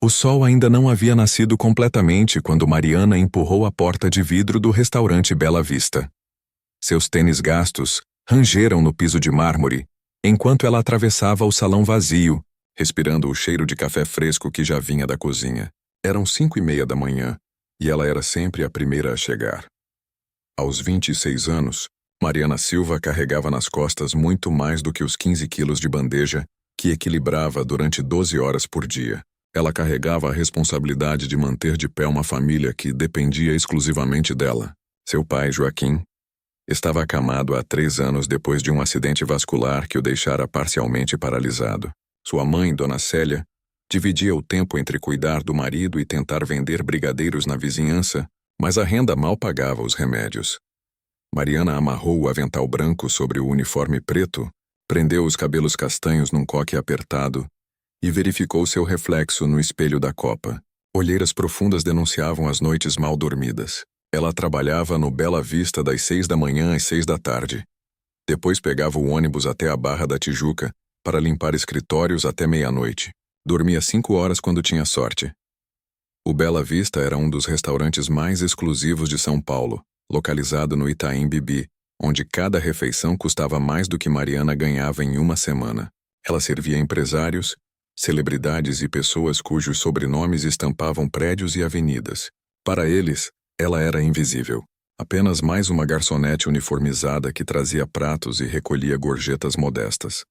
O sol ainda não havia nascido completamente quando Mariana empurrou a porta de vidro do restaurante Bela Vista. Seus tênis gastos rangeram no piso de mármore, enquanto ela atravessava o salão vazio, respirando o cheiro de café fresco que já vinha da cozinha. Eram 5:30 da manhã, e ela era sempre a primeira a chegar. Aos 26 anos, Mariana Silva carregava nas costas muito mais do que os 15 quilos de bandeja que equilibrava durante 12 horas por dia. Ela carregava a responsabilidade de manter de pé uma família que dependia exclusivamente dela. Seu pai, Joaquim, estava acamado há 3 anos depois de um acidente vascular que o deixara parcialmente paralisado. Sua mãe, Dona Célia, dividia o tempo entre cuidar do marido e tentar vender brigadeiros na vizinhança, mas a renda mal pagava os remédios. Mariana amarrou o avental branco sobre o uniforme preto, prendeu os cabelos castanhos num coque apertado e verificou seu reflexo no espelho da copa. Olheiras profundas denunciavam as noites mal dormidas. Ela trabalhava no Bela Vista das 6 da manhã às 6 da tarde. Depois pegava o ônibus até a Barra da Tijuca para limpar escritórios até meia-noite. Dormia 5 horas quando tinha sorte. O Bela Vista era um dos restaurantes mais exclusivos de São Paulo, localizado no Itaim Bibi, onde cada refeição custava mais do que Mariana ganhava em uma semana. Ela servia empresários, celebridades e pessoas cujos sobrenomes estampavam prédios e avenidas. Para eles, ela era invisível. Apenas mais uma garçonete uniformizada que trazia pratos e recolhia gorjetas modestas.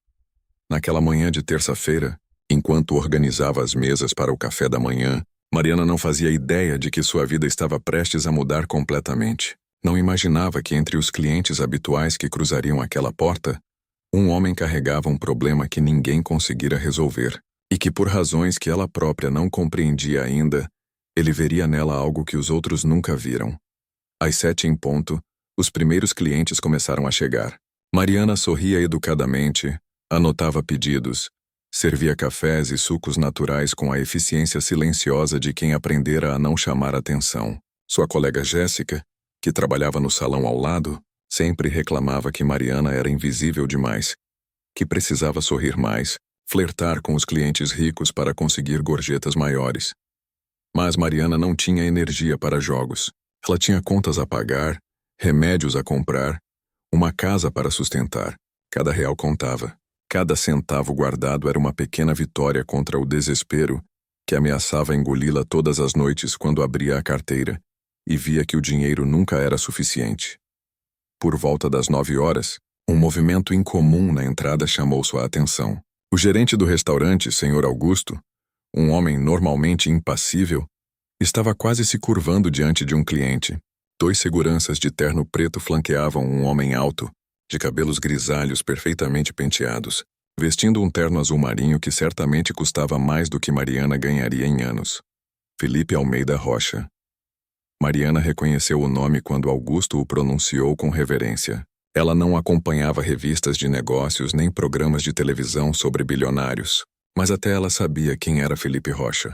Naquela manhã de terça-feira, enquanto organizava as mesas para o café da manhã, Mariana não fazia ideia de que sua vida estava prestes a mudar completamente. Não imaginava que entre os clientes habituais que cruzariam aquela porta, um homem carregava um problema que ninguém conseguira resolver, e que por razões que ela própria não compreendia ainda, ele veria nela algo que os outros nunca viram. Às 7 em ponto, os primeiros clientes começaram a chegar. Mariana sorria educadamente, anotava pedidos, servia cafés e sucos naturais com a eficiência silenciosa de quem aprendera a não chamar atenção. Sua colega Jéssica, que trabalhava no salão ao lado, sempre reclamava que Mariana era invisível demais, que precisava sorrir mais, flertar com os clientes ricos para conseguir gorjetas maiores. Mas Mariana não tinha energia para jogos. Ela tinha contas a pagar, remédios a comprar, uma casa para sustentar. Cada real contava. Cada centavo guardado era uma pequena vitória contra o desespero que ameaçava engoli-la todas as noites quando abria a carteira e via que o dinheiro nunca era suficiente. Por volta das 9 horas, um movimento incomum na entrada chamou sua atenção. O gerente do restaurante, Sr. Augusto, um homem normalmente impassível, estava quase se curvando diante de um cliente. 2 seguranças de terno preto flanqueavam um homem alto, de cabelos grisalhos perfeitamente penteados, vestindo um terno azul marinho que certamente custava mais do que Mariana ganharia em anos. Felipe Almeida Rocha. Mariana reconheceu o nome quando Augusto o pronunciou com reverência. Ela não acompanhava revistas de negócios nem programas de televisão sobre bilionários, mas até ela sabia quem era Felipe Rocha.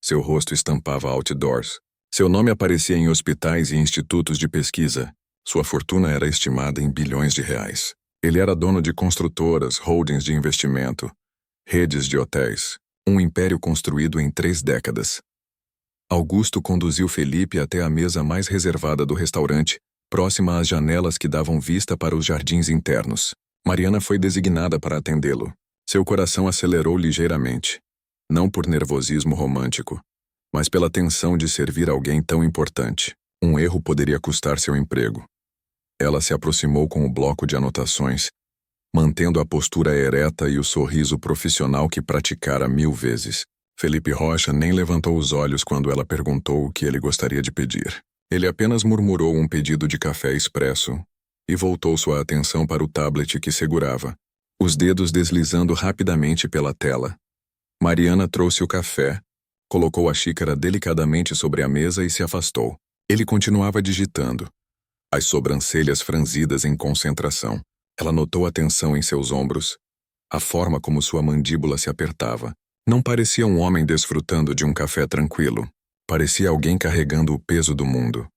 Seu rosto estampava outdoors. Seu nome aparecia em hospitais e institutos de pesquisa. Sua fortuna era estimada em bilhões de reais. Ele era dono de construtoras, holdings de investimento, redes de hotéis, um império construído em 3 décadas. Augusto conduziu Felipe até a mesa mais reservada do restaurante, próxima às janelas que davam vista para os jardins internos. Mariana foi designada para atendê-lo. Seu coração acelerou ligeiramente, não por nervosismo romântico, mas pela tensão de servir alguém tão importante. Um erro poderia custar seu emprego. Ela se aproximou com o bloco de anotações, mantendo a postura ereta e o sorriso profissional que praticara 1000 vezes. Felipe Rocha nem levantou os olhos quando ela perguntou o que ele gostaria de pedir. Ele apenas murmurou um pedido de café expresso e voltou sua atenção para o tablet que segurava, os dedos deslizando rapidamente pela tela. Mariana trouxe o café, colocou a xícara delicadamente sobre a mesa e se afastou. Ele continuava digitando, as sobrancelhas franzidas em concentração. Ela notou a tensão em seus ombros, a forma como sua mandíbula se apertava. Não parecia um homem desfrutando de um café tranquilo. Parecia alguém carregando o peso do mundo.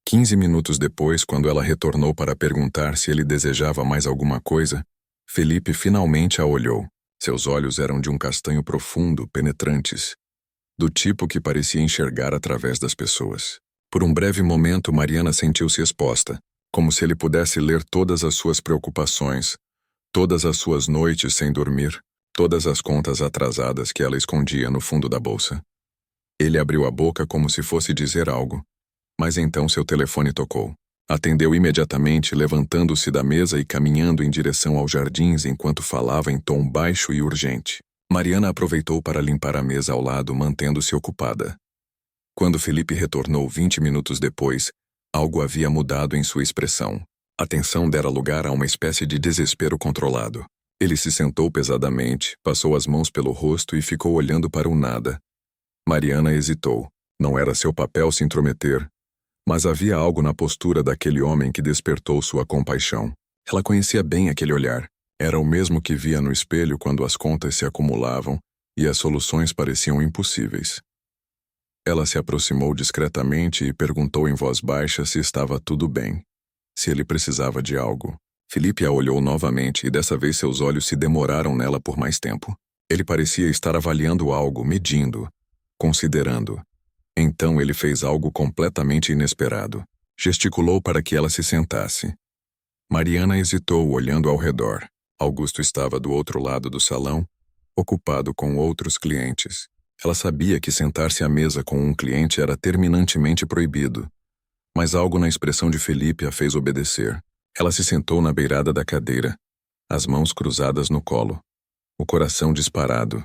15 minutos depois, quando ela retornou para perguntar se ele desejava mais alguma coisa, Felipe finalmente a olhou. Seus olhos eram de um castanho profundo, penetrantes. do tipo que parecia enxergar através das pessoas. Por um breve momento, Mariana sentiu-se exposta, como se ele pudesse ler todas as suas preocupações, todas as suas noites sem dormir, todas as contas atrasadas que ela escondia no fundo da bolsa. Ele abriu a boca como se fosse dizer algo, mas então seu telefone tocou. Atendeu imediatamente, levantando-se da mesa e caminhando em direção aos jardins enquanto falava em tom baixo e urgente. Mariana aproveitou para limpar a mesa ao lado, mantendo-se ocupada. Quando Felipe retornou 20 minutos depois, algo havia mudado em sua expressão. A tensão dera lugar a uma espécie de desespero controlado. Ele se sentou pesadamente, passou as mãos pelo rosto e ficou olhando para o nada. Mariana hesitou. Não era seu papel se intrometer, mas havia algo na postura daquele homem que despertou sua compaixão. Ela conhecia bem aquele olhar. Era o mesmo que via no espelho quando as contas se acumulavam e as soluções pareciam impossíveis. Ela se aproximou discretamente e perguntou em voz baixa se estava tudo bem, se ele precisava de algo. Felipe a olhou novamente e dessa vez seus olhos se demoraram nela por mais tempo. Ele parecia estar avaliando algo, medindo, considerando. Então ele fez algo completamente inesperado. Gesticulou para que ela se sentasse. Mariana hesitou, olhando ao redor. Augusto estava do outro lado do salão, ocupado com outros clientes. Ela sabia que sentar-se à mesa com um cliente era terminantemente proibido, mas algo na expressão de Felipe a fez obedecer. Ela se sentou na beirada da cadeira, as mãos cruzadas no colo, o coração disparado.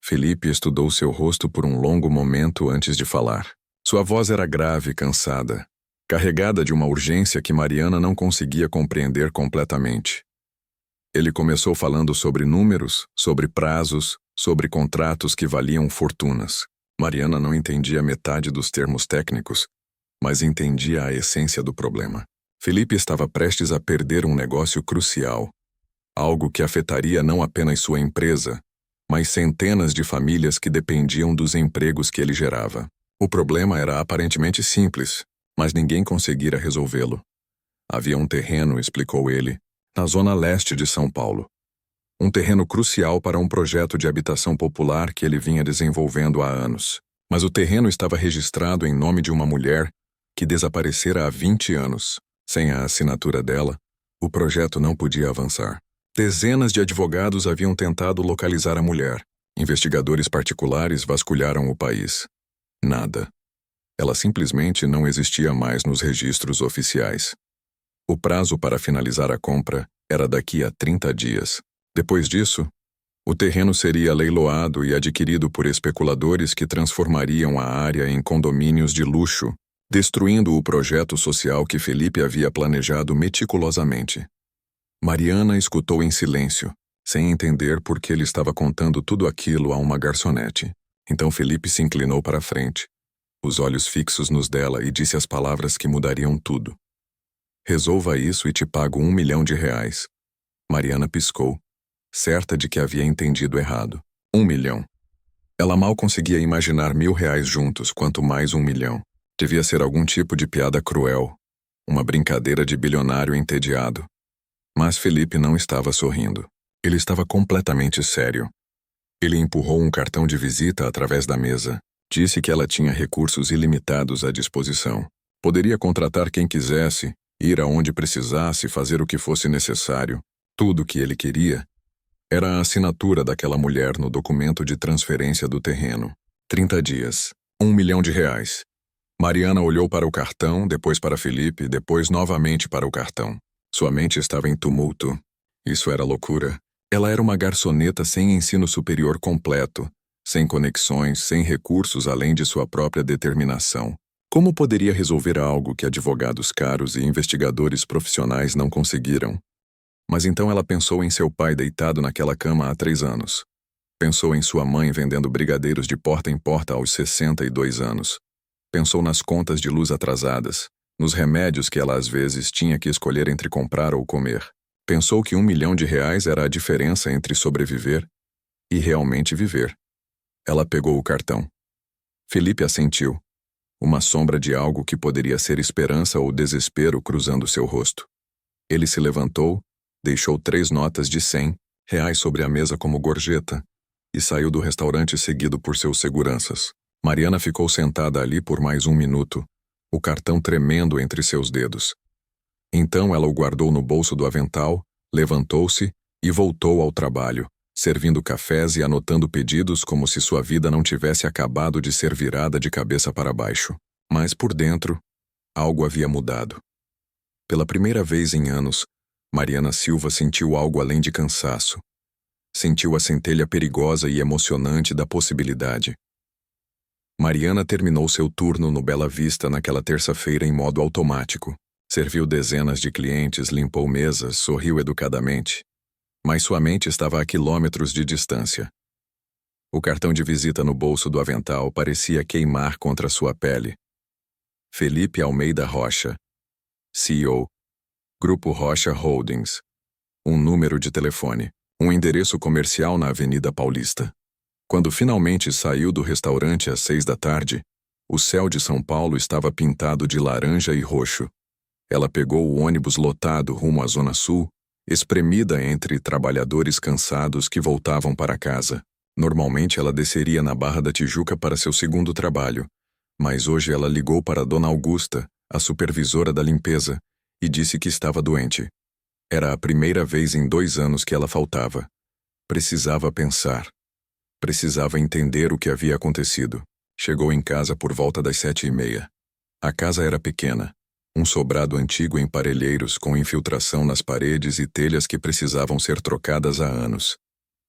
Felipe estudou seu rosto por um longo momento antes de falar. Sua voz era grave e cansada, carregada de uma urgência que Mariana não conseguia compreender completamente. Ele começou falando sobre números, sobre prazos, sobre contratos que valiam fortunas. Mariana não entendia metade dos termos técnicos, mas entendia a essência do problema. Felipe estava prestes a perder um negócio crucial, algo que afetaria não apenas sua empresa, mas centenas de famílias que dependiam dos empregos que ele gerava. O problema era aparentemente simples, mas ninguém conseguira resolvê-lo. Havia um terreno, explicou ele, na zona leste de São Paulo. Um terreno crucial para um projeto de habitação popular que ele vinha desenvolvendo há anos. Mas o terreno estava registrado em nome de uma mulher que desaparecera há 20 anos. Sem a assinatura dela, o projeto não podia avançar. Dezenas de advogados haviam tentado localizar a mulher. Investigadores particulares vasculharam o país. Nada. Ela simplesmente não existia mais nos registros oficiais. O prazo para finalizar a compra era daqui a 30 dias. Depois disso, o terreno seria leiloado e adquirido por especuladores que transformariam a área em condomínios de luxo, destruindo o projeto social que Felipe havia planejado meticulosamente. Mariana escutou em silêncio, sem entender por que ele estava contando tudo aquilo a uma garçonete. Então Felipe se inclinou para a frente, os olhos fixos nos dela, e disse as palavras que mudariam tudo. Resolva isso e te pago R$1 milhão. Mariana piscou, certa de que havia entendido errado. 1 milhão. Ela mal conseguia imaginar R$1.000 juntos, quanto mais 1 milhão. Devia ser algum tipo de piada cruel, uma brincadeira de bilionário entediado. Mas Felipe não estava sorrindo. Ele estava completamente sério. Ele empurrou um cartão de visita através da mesa. Disse que ela tinha recursos ilimitados à disposição. Poderia contratar quem quisesse, ir aonde precisasse, fazer o que fosse necessário. Tudo o que ele queria era a assinatura daquela mulher no documento de transferência do terreno. 30 dias. R$1 milhão. Mariana olhou para o cartão, depois para Felipe, depois novamente para o cartão. Sua mente estava em tumulto. Isso era loucura. Ela era uma garçoneta sem ensino superior completo, sem conexões, sem recursos além de sua própria determinação. Como poderia resolver algo que advogados caros e investigadores profissionais não conseguiram? Mas então ela pensou em seu pai deitado naquela cama há 3 anos. Pensou em sua mãe vendendo brigadeiros de porta em porta aos 62 anos. Pensou nas contas de luz atrasadas, nos remédios que ela às vezes tinha que escolher entre comprar ou comer. Pensou que R$1 milhão era a diferença entre sobreviver e realmente viver. Ela pegou o cartão. Felipe assentiu, uma sombra de algo que poderia ser esperança ou desespero cruzando seu rosto. Ele se levantou, deixou 3 notas de R$100 sobre a mesa como gorjeta, e saiu do restaurante seguido por seus seguranças. Mariana ficou sentada ali por mais 1 minuto, o cartão tremendo entre seus dedos. Então ela o guardou no bolso do avental, levantou-se e voltou ao trabalho, servindo cafés e anotando pedidos como se sua vida não tivesse acabado de ser virada de cabeça para baixo. Mas por dentro, algo havia mudado. Pela primeira vez em anos, Mariana Silva sentiu algo além de cansaço. Sentiu a centelha perigosa e emocionante da possibilidade. Mariana terminou seu turno no Bela Vista naquela terça-feira em modo automático. Serviu dezenas de clientes, limpou mesas, sorriu educadamente. Mas sua mente estava a quilômetros de distância. O cartão de visita no bolso do avental parecia queimar contra sua pele. Felipe Almeida Rocha, CEO, Grupo Rocha Holdings. Um número de telefone, um endereço comercial na Avenida Paulista. Quando finalmente saiu do restaurante às 6 da tarde, o céu de São Paulo estava pintado de laranja e roxo. Ela pegou o ônibus lotado rumo à Zona Sul, espremida entre trabalhadores cansados que voltavam para casa. Normalmente ela desceria na Barra da Tijuca para seu segundo trabalho, mas hoje ela ligou para Dona Augusta, a supervisora da limpeza, e disse que estava doente. Era a primeira vez em 2 anos que ela faltava. Precisava pensar. Precisava entender o que havia acontecido. Chegou em casa por volta das 7h30. A casa era pequena. Um sobrado antigo em parelheiros com infiltração nas paredes e telhas que precisavam ser trocadas há anos.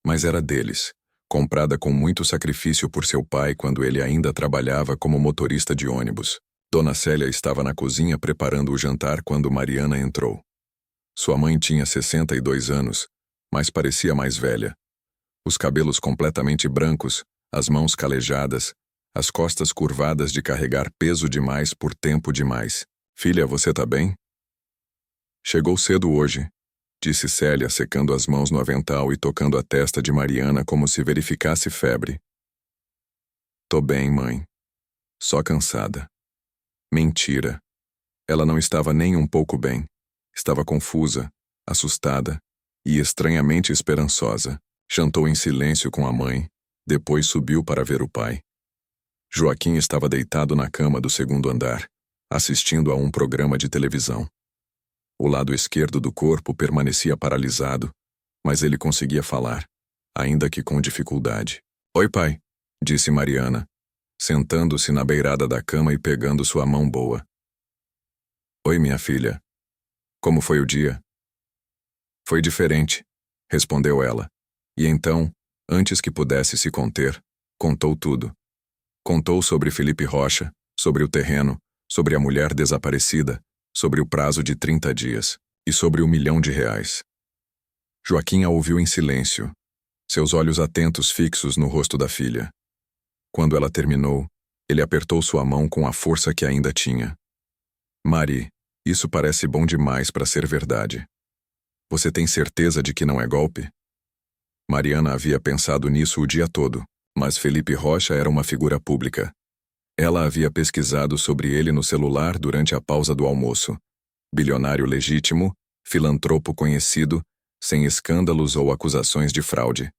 Mas era deles, comprada com muito sacrifício por seu pai quando ele ainda trabalhava como motorista de ônibus. Dona Célia estava na cozinha preparando o jantar quando Mariana entrou. Sua mãe tinha 62 anos, mas parecia mais velha. Os cabelos completamente brancos, as mãos calejadas, as costas curvadas de carregar peso demais por tempo demais. Filha, você tá bem? Chegou cedo hoje, disse Célia, secando as mãos no avental e tocando a testa de Mariana como se verificasse febre. Tô bem, mãe. Só cansada. Mentira. Ela não estava nem um pouco bem. Estava confusa, assustada e estranhamente esperançosa. Jantou em silêncio com a mãe, depois subiu para ver o pai. Joaquim estava deitado na cama do segundo andar, assistindo a um programa de televisão. O lado esquerdo do corpo permanecia paralisado, mas ele conseguia falar, ainda que com dificuldade. Oi, pai, disse Mariana, sentando-se na beirada da cama e pegando sua mão boa. Oi, minha filha. Como foi o dia? Foi diferente, respondeu ela. E então, antes que pudesse se conter, contou tudo. Contou sobre Felipe Rocha, sobre o terreno, sobre a mulher desaparecida, sobre o prazo de 30 dias e sobre o R$ 1.000.000. Joaquim a ouviu em silêncio, seus olhos atentos fixos no rosto da filha. Quando ela terminou, ele apertou sua mão com a força que ainda tinha. Mari, isso parece bom demais para ser verdade. Você tem certeza de que não é golpe? Mariana havia pensado nisso o dia todo, mas Felipe Rocha era uma figura pública. Ela havia pesquisado sobre ele no celular durante a pausa do almoço. Bilionário legítimo, filantropo conhecido, sem escândalos ou acusações de fraude.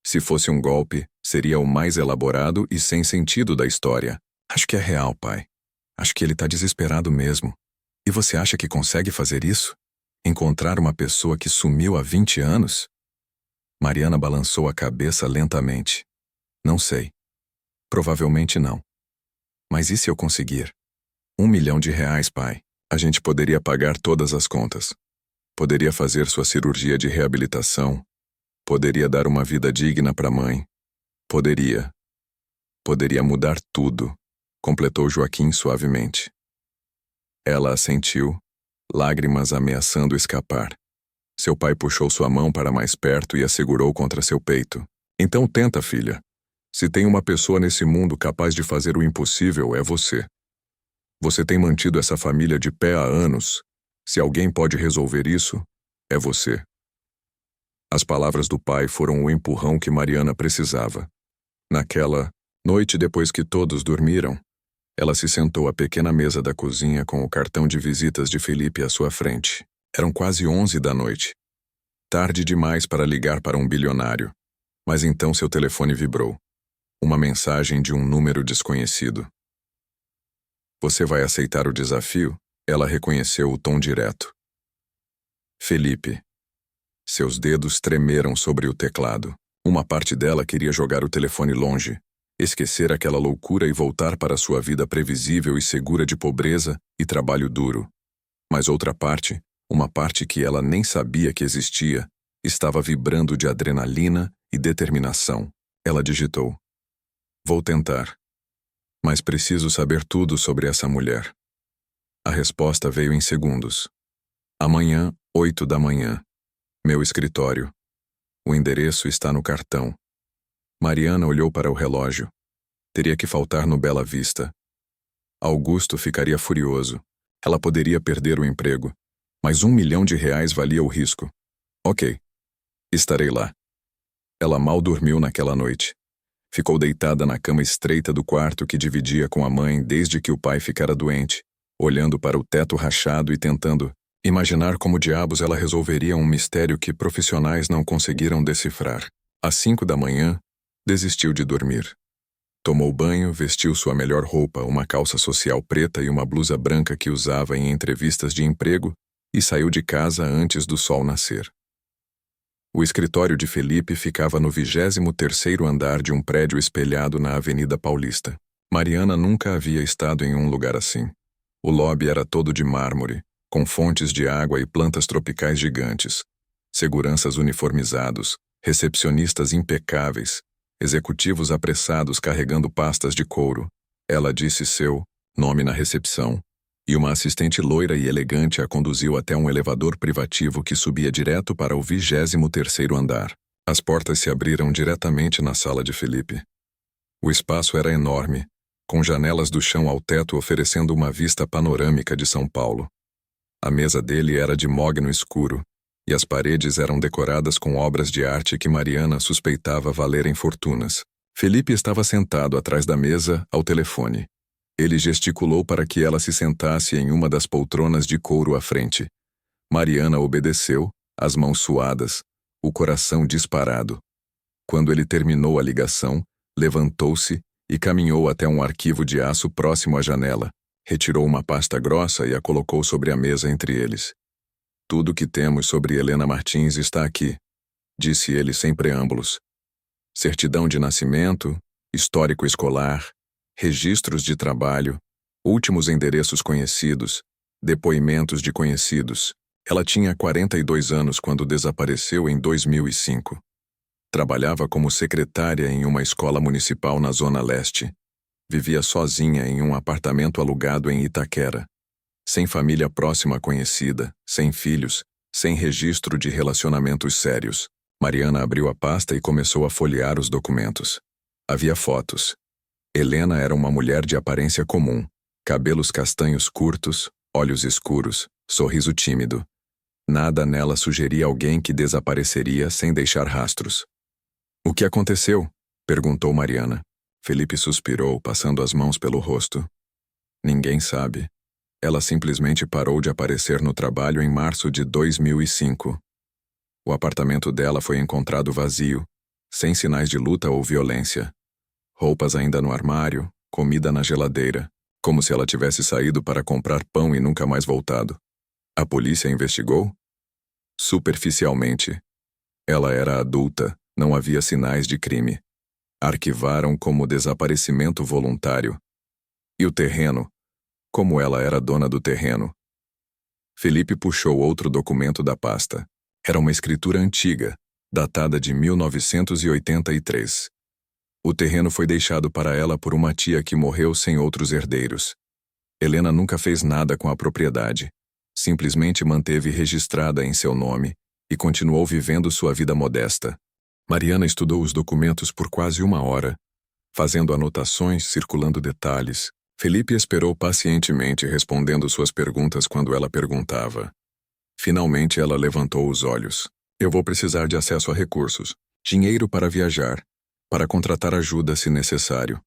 Se fosse um golpe, seria o mais elaborado e sem sentido da história. Acho que é real, pai. Acho que ele tá desesperado mesmo. E você acha que consegue fazer isso? Encontrar uma pessoa que sumiu há 20 anos? Mariana balançou a cabeça lentamente. Não sei. Provavelmente não. Mas e se eu conseguir? R$ 1.000.000, pai. A gente poderia pagar todas as contas. Poderia fazer sua cirurgia de reabilitação. Poderia dar uma vida digna para a mãe. Poderia. Poderia mudar tudo, completou Joaquim suavemente. Ela assentiu, lágrimas ameaçando escapar. Seu pai puxou sua mão para mais perto e a segurou contra seu peito. Então tenta, filha. Se tem uma pessoa nesse mundo capaz de fazer o impossível, é você. Você tem mantido essa família de pé há anos. Se alguém pode resolver isso, é você. As palavras do pai foram o empurrão que Mariana precisava. Naquela noite, depois que todos dormiram, ela se sentou à pequena mesa da cozinha com o cartão de visitas de Felipe à sua frente. Eram quase 11 da noite. Tarde demais para ligar para um bilionário. Mas então seu telefone vibrou. Uma mensagem de um número desconhecido. Você vai aceitar o desafio? Ela reconheceu o tom direto. Felipe. Seus dedos tremeram sobre o teclado. Uma parte dela queria jogar o telefone longe, esquecer aquela loucura e voltar para sua vida previsível e segura de pobreza e trabalho duro. Mas outra parte, uma parte que ela nem sabia que existia, estava vibrando de adrenalina e determinação. Ela digitou: Vou tentar. Mas preciso saber tudo sobre essa mulher. A resposta veio em segundos. Amanhã, 8 da manhã. Meu escritório. O endereço está no cartão. Mariana olhou para o relógio. Teria que faltar no Bela Vista. Augusto ficaria furioso. Ela poderia perder o emprego. Mas R$1 milhão valia o risco. Ok. Estarei lá. Ela mal dormiu naquela noite. Ficou deitada na cama estreita do quarto que dividia com a mãe desde que o pai ficara doente, olhando para o teto rachado e tentando imaginar como diabos ela resolveria um mistério que profissionais não conseguiram decifrar. Às 5 da manhã, desistiu de dormir. Tomou banho, vestiu sua melhor roupa, uma calça social preta e uma blusa branca que usava em entrevistas de emprego, e saiu de casa antes do sol nascer. O escritório de Felipe ficava no 23º andar de um prédio espelhado na Avenida Paulista. Mariana nunca havia estado em um lugar assim. O lobby era todo de mármore, com fontes de água e plantas tropicais gigantes, seguranças uniformizados, recepcionistas impecáveis, executivos apressados carregando pastas de couro. Ela disse seu nome na recepção, e uma assistente loira e elegante a conduziu até um elevador privativo que subia direto para o 23º andar. As portas se abriram diretamente na sala de Felipe. O espaço era enorme, com janelas do chão ao teto oferecendo uma vista panorâmica de São Paulo. A mesa dele era de mogno escuro, e as paredes eram decoradas com obras de arte que Mariana suspeitava valerem fortunas. Felipe estava sentado atrás da mesa, ao telefone. Ele gesticulou para que ela se sentasse em uma das poltronas de couro à frente. Mariana obedeceu, as mãos suadas, o coração disparado. Quando ele terminou a ligação, levantou-se e caminhou até um arquivo de aço próximo à janela, retirou uma pasta grossa e a colocou sobre a mesa entre eles. Tudo o que temos sobre Helena Martins está aqui, disse ele sem preâmbulos. Certidão de nascimento, histórico escolar, registros de trabalho, últimos endereços conhecidos, depoimentos de conhecidos. Ela tinha 42 anos quando desapareceu em 2005. Trabalhava como secretária em uma escola municipal na Zona Leste. Vivia sozinha em um apartamento alugado em Itaquera. Sem família próxima conhecida, sem filhos, sem registro de relacionamentos sérios. Mariana abriu a pasta e começou a folhear os documentos. Havia fotos. Helena era uma mulher de aparência comum, cabelos castanhos curtos, olhos escuros, sorriso tímido. Nada nela sugeria alguém que desapareceria sem deixar rastros. O que aconteceu? Perguntou Mariana. Felipe suspirou, passando as mãos pelo rosto. Ninguém sabe. Ela simplesmente parou de aparecer no trabalho em março de 2005. O apartamento dela foi encontrado vazio, sem sinais de luta ou violência. Roupas ainda no armário, comida na geladeira, como se ela tivesse saído para comprar pão e nunca mais voltado. A polícia investigou? Superficialmente. Ela era adulta, não havia sinais de crime. Arquivaram como desaparecimento voluntário. E o terreno? Como ela era dona do terreno? Felipe puxou outro documento da pasta. Era uma escritura antiga, datada de 1983. O terreno foi deixado para ela por uma tia que morreu sem outros herdeiros. Helena nunca fez nada com a propriedade. Simplesmente manteve registrada em seu nome e continuou vivendo sua vida modesta. Mariana estudou os documentos por quase 1 hora, fazendo anotações, circulando detalhes. Felipe esperou pacientemente respondendo suas perguntas quando ela perguntava. Finalmente ela levantou os olhos. Eu vou precisar de acesso a recursos, dinheiro para viajar, para contratar ajuda se necessário.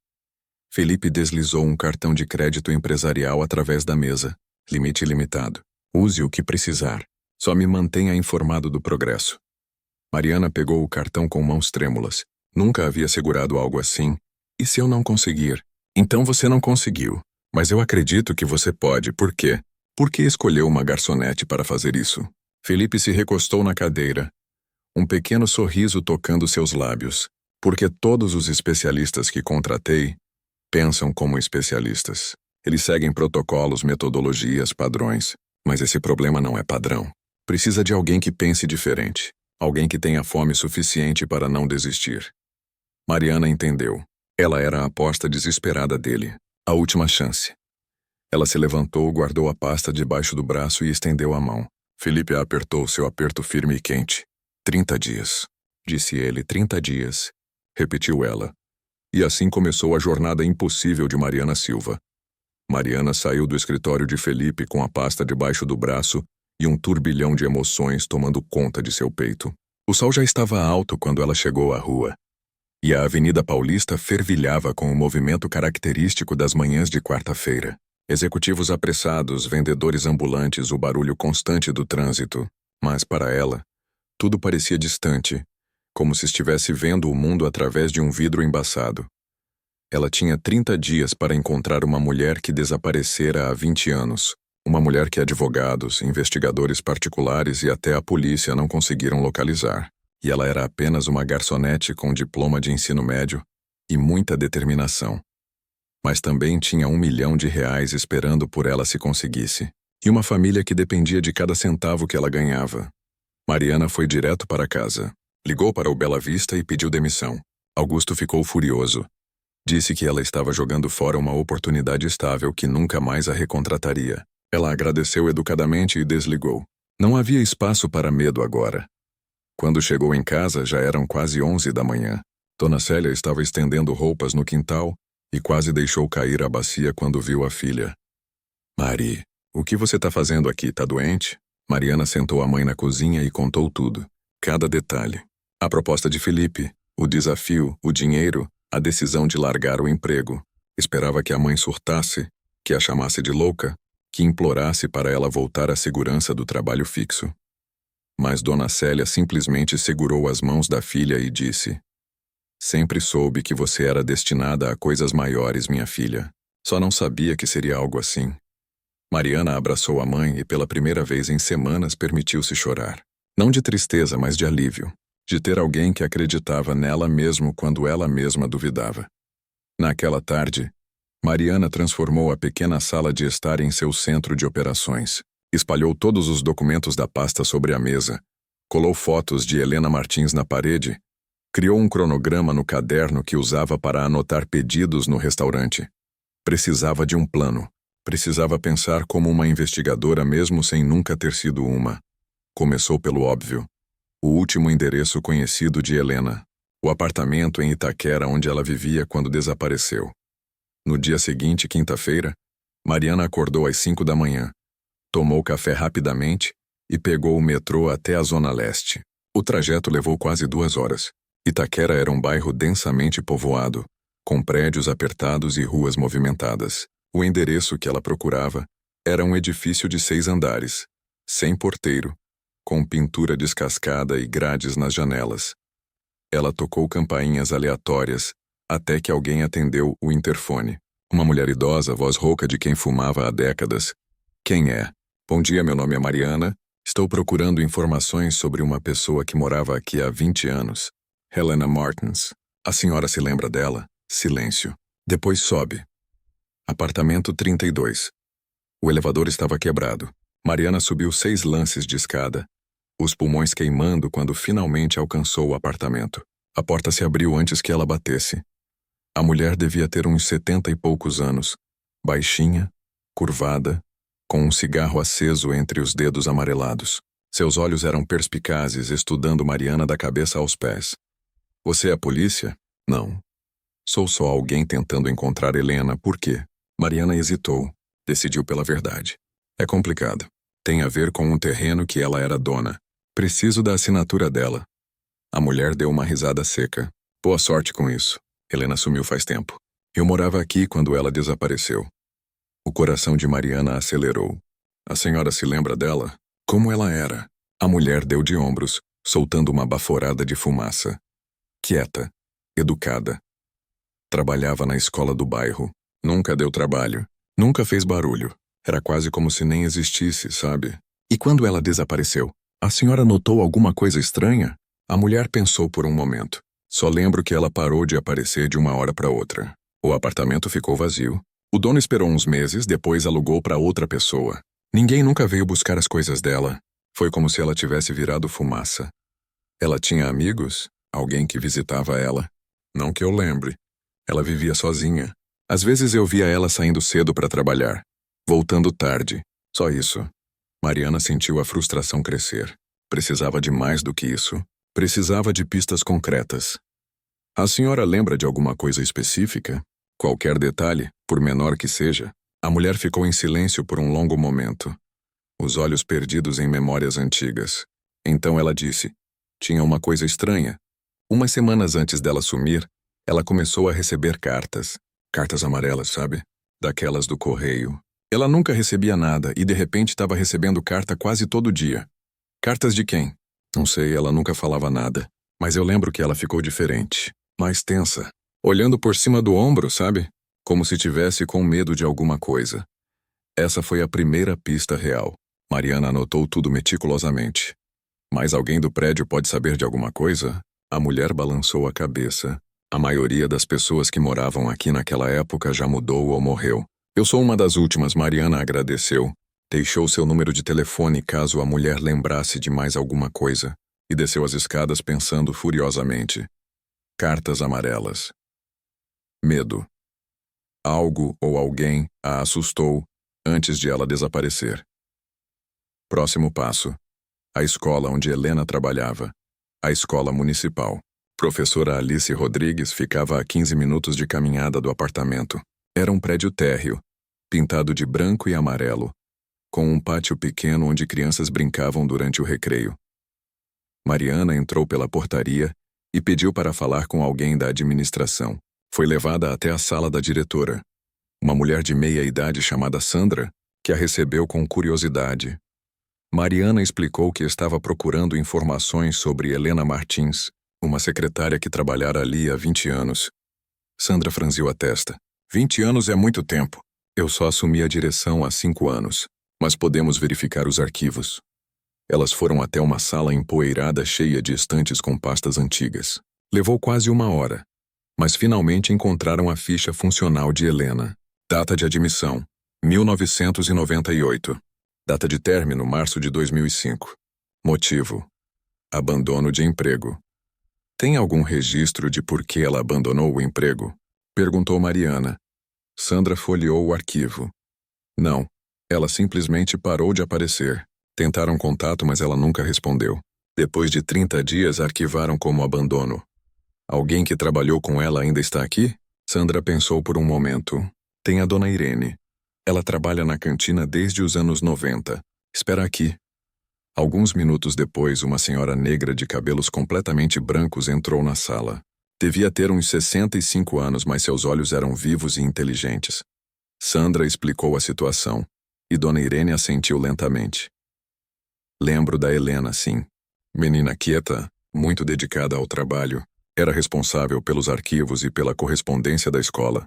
Felipe deslizou um cartão de crédito empresarial através da mesa. Limite ilimitado. Use o que precisar. Só me mantenha informado do progresso. Mariana pegou o cartão com mãos trêmulas. Nunca havia segurado algo assim. E se eu não conseguir? Então você não conseguiu. Mas eu acredito que você pode. Por quê? Por que escolheu uma garçonete para fazer isso? Felipe se recostou na cadeira, um pequeno sorriso tocando seus lábios. Porque todos os especialistas que contratei pensam como especialistas. Eles seguem protocolos, metodologias, padrões. Mas esse problema não é padrão. Precisa de alguém que pense diferente. Alguém que tenha fome suficiente para não desistir. Mariana entendeu. Ela era a aposta desesperada dele. A última chance. Ela se levantou, guardou a pasta debaixo do braço e estendeu a mão. Felipe a apertou, seu aperto firme e quente. 30 dias. Disse ele, 30 dias. Repetiu ela. E assim começou a jornada impossível de Mariana Silva. Mariana saiu do escritório de Felipe com a pasta debaixo do braço e um turbilhão de emoções tomando conta de seu peito. O sol já estava alto quando ela chegou à rua. E a Avenida Paulista fervilhava com o movimento característico das manhãs de quarta-feira. Executivos apressados, vendedores ambulantes, o barulho constante do trânsito. Mas para ela, tudo parecia distante, como se estivesse vendo o mundo através de um vidro embaçado. Ela tinha 30 dias para encontrar uma mulher que desaparecera há 20 anos. Uma mulher que advogados, investigadores particulares e até a polícia não conseguiram localizar. E ela era apenas uma garçonete com diploma de ensino médio e muita determinação. Mas também tinha R$1 milhão esperando por ela se conseguisse. E uma família que dependia de cada centavo que ela ganhava. Mariana foi direto para casa. Ligou para o Bela Vista e pediu demissão. Augusto ficou furioso. Disse que ela estava jogando fora uma oportunidade estável que nunca mais a recontrataria. Ela agradeceu educadamente e desligou. Não havia espaço para medo agora. Quando chegou em casa, já eram quase 11 da manhã. Dona Célia estava estendendo roupas no quintal e quase deixou cair a bacia quando viu a filha. Mari, o que você está fazendo aqui? Tá doente? Mariana sentou a mãe na cozinha e contou tudo. Cada detalhe. A proposta de Felipe, o desafio, o dinheiro, a decisão de largar o emprego. Esperava que a mãe surtasse, que a chamasse de louca, que implorasse para ela voltar à segurança do trabalho fixo. Mas Dona Célia simplesmente segurou as mãos da filha e disse: Sempre soube que você era destinada a coisas maiores, minha filha. Só não sabia que seria algo assim. Mariana abraçou a mãe e pela primeira vez em semanas permitiu-se chorar. Não de tristeza, mas de alívio. De ter alguém que acreditava nela mesmo quando ela mesma duvidava. Naquela tarde, Mariana transformou a pequena sala de estar em seu centro de operações. Espalhou todos os documentos da pasta sobre a mesa, colou fotos de Helena Martins na parede, criou um cronograma no caderno que usava para anotar pedidos no restaurante. Precisava de um plano. Precisava pensar como uma investigadora mesmo sem nunca ter sido uma. Começou pelo óbvio. O último endereço conhecido de Helena. O apartamento em Itaquera onde ela vivia quando desapareceu. No dia seguinte, quinta-feira, Mariana acordou às 5 da manhã. Tomou café rapidamente e pegou o metrô até a Zona Leste. O trajeto levou quase 2 horas. Itaquera era um bairro densamente povoado, com prédios apertados e ruas movimentadas. O endereço que ela procurava era um edifício de 6 andares, sem porteiro, com pintura descascada e grades nas janelas. Ela tocou campainhas aleatórias até que alguém atendeu o interfone. Uma mulher idosa, voz rouca de quem fumava há décadas. Quem é? Bom dia, meu nome é Mariana. Estou procurando informações sobre uma pessoa que morava aqui há 20 anos. Helena Martins. A senhora se lembra dela? Silêncio. Depois sobe. Apartamento 32. O elevador estava quebrado. Mariana subiu 6 lances de escada, os pulmões queimando quando finalmente alcançou o apartamento. A porta se abriu antes que ela batesse. A mulher devia ter uns 70 e poucos anos, baixinha, curvada, com um cigarro aceso entre os dedos amarelados. Seus olhos eram perspicazes, estudando Mariana da cabeça aos pés. Você é a polícia? Não. Sou só alguém tentando encontrar Helena. Por quê? Mariana hesitou. Decidiu pela verdade. É complicado. Tem a ver com um terreno que ela era dona. Preciso da assinatura dela. A mulher deu uma risada seca. Boa sorte com isso. Helena sumiu faz tempo. Eu morava aqui quando ela desapareceu. O coração de Mariana acelerou. A senhora se lembra dela? Como ela era? A mulher deu de ombros. soltando uma baforada de fumaça. Quieta, educada. Trabalhava na escola do bairro. Nunca deu trabalho. Nunca fez barulho. Era quase como se nem existisse, sabe? E quando ela desapareceu, a senhora notou alguma coisa estranha? A mulher pensou por um momento. Só lembro que ela parou de aparecer de uma hora para outra. O apartamento ficou vazio. O dono esperou uns meses, depois alugou para outra pessoa. Ninguém nunca veio buscar as coisas dela. Foi como se ela tivesse virado fumaça. Ela tinha amigos? Alguém que visitava ela? Não que eu lembre. Ela vivia sozinha. Às vezes eu via ela saindo cedo para trabalhar, voltando tarde. Só isso. Mariana sentiu a frustração crescer. Precisava de mais do que isso. Precisava de pistas concretas. A senhora lembra de alguma coisa específica? Qualquer detalhe, por menor que seja? A mulher ficou em silêncio por um longo momento, os olhos perdidos em memórias antigas. Então ela disse: tinha uma coisa estranha. Umas semanas antes dela sumir, ela começou a receber cartas. Cartas amarelas, sabe? Daquelas do correio. Ela nunca recebia nada e de repente estava recebendo carta quase todo dia. Cartas de quem? Não sei, ela nunca falava nada. Mas eu lembro que ela ficou diferente, mais tensa, olhando por cima do ombro, sabe? Como se tivesse com medo de alguma coisa. Essa foi a primeira pista real. Mariana anotou tudo meticulosamente. Mas alguém do prédio pode saber de alguma coisa? A mulher balançou a cabeça. A maioria das pessoas que moravam aqui naquela época já mudou ou morreu. Eu sou uma das últimas, Mariana agradeceu. Deixou seu número de telefone caso a mulher lembrasse de mais alguma coisa, e desceu as escadas pensando furiosamente. Cartas amarelas. Medo. Algo ou alguém a assustou antes de ela desaparecer. Próximo passo. A escola onde Helena trabalhava. A escola municipal. Professora Alice Rodrigues ficava a 15 minutos de caminhada do apartamento. Era um prédio térreo, pintado de branco e amarelo, com um pátio pequeno onde crianças brincavam durante o recreio. Mariana entrou pela portaria e pediu para falar com alguém da administração. Foi levada até a sala da diretora, uma mulher de meia idade chamada Sandra, que a recebeu com curiosidade. Mariana explicou que estava procurando informações sobre Helena Martins, uma secretária que trabalhara ali há 20 anos. Sandra franziu a testa. 20 anos é muito tempo. Eu só assumi a direção há 5 anos, mas podemos verificar os arquivos. Elas foram até uma sala empoeirada cheia de estantes com pastas antigas. Levou quase 1 hora, mas finalmente encontraram a ficha funcional de Helena. Data de admissão: 1998. Data de término: março de 2005. Motivo: abandono de emprego. Tem algum registro de por que ela abandonou o emprego? Perguntou Mariana. Sandra folheou o arquivo. Não. Ela simplesmente parou de aparecer. Tentaram contato, mas ela nunca respondeu. Depois de 30 dias, arquivaram como abandono. Alguém que trabalhou com ela ainda está aqui? Sandra pensou por um momento. Tem a dona Irene. Ela trabalha na cantina desde os anos 90. Espera aqui. Alguns minutos depois, uma senhora negra de cabelos completamente brancos entrou na sala. Devia ter uns 65 anos, mas seus olhos eram vivos e inteligentes. Sandra explicou a situação, e Dona Irene assentiu lentamente. Lembro da Helena, sim. Menina quieta, muito dedicada ao trabalho, era responsável pelos arquivos e pela correspondência da escola.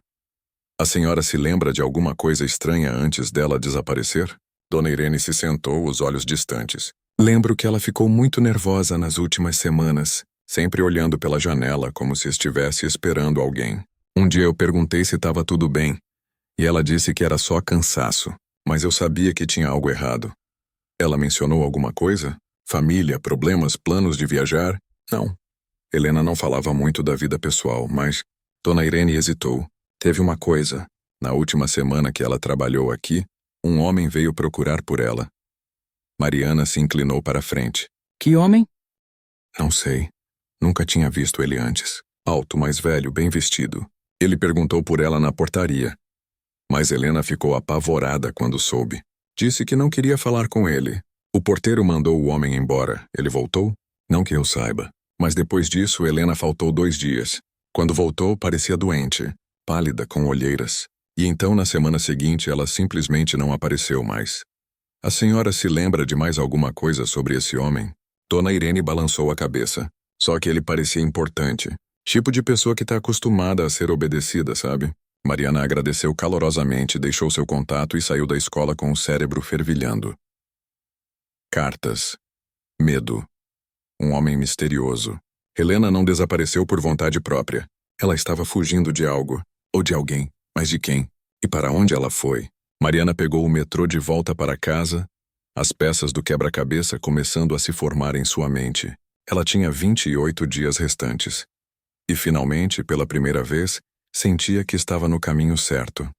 A senhora se lembra de alguma coisa estranha antes dela desaparecer? Dona Irene se sentou, os olhos distantes. Lembro que ela ficou muito nervosa nas últimas semanas, sempre olhando pela janela como se estivesse esperando alguém. Um dia eu perguntei se estava tudo bem, e ela disse que era só cansaço, mas eu sabia que tinha algo errado. Ela mencionou alguma coisa? Família, problemas, planos de viajar? Não. Helena não falava muito da vida pessoal, mas Dona Irene hesitou. Teve uma coisa. Na última semana que ela trabalhou aqui, um homem veio procurar por ela. Mariana se inclinou para a frente. Que homem? Não sei. Nunca tinha visto ele antes. Alto, mais velho, bem vestido. Ele perguntou por ela na portaria. Mas Helena ficou apavorada quando soube. Disse que não queria falar com ele. O porteiro mandou o homem embora. Ele voltou? Não que eu saiba. Mas depois disso, Helena faltou 2 dias. Quando voltou, parecia doente, pálida, com olheiras. E então, na semana seguinte, ela simplesmente não apareceu mais. A senhora se lembra de mais alguma coisa sobre esse homem? Dona Irene balançou a cabeça. Só que ele parecia importante. Tipo de pessoa que tá acostumada a ser obedecida, sabe? Mariana agradeceu calorosamente, deixou seu contato e saiu da escola com o cérebro fervilhando. Cartas. Medo. Um homem misterioso. Helena não desapareceu por vontade própria. Ela estava fugindo de algo. Ou de alguém. Mas de quem? E para onde ela foi? Mariana pegou o metrô de volta para casa, as peças do quebra-cabeça começando a se formar em sua mente. Ela tinha 28 dias restantes. E finalmente, pela primeira vez, sentia que estava no caminho certo.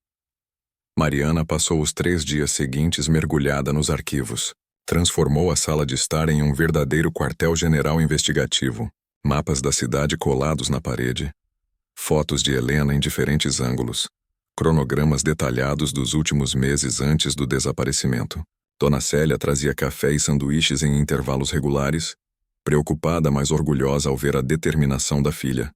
Mariana passou os 3 dias seguintes mergulhada nos arquivos. Transformou a sala de estar em um verdadeiro quartel-general investigativo. Mapas da cidade colados na parede. Fotos de Helena em diferentes ângulos. Cronogramas detalhados dos últimos meses antes do desaparecimento. Dona Célia trazia café e sanduíches em intervalos regulares, preocupada, mas orgulhosa ao ver a determinação da filha.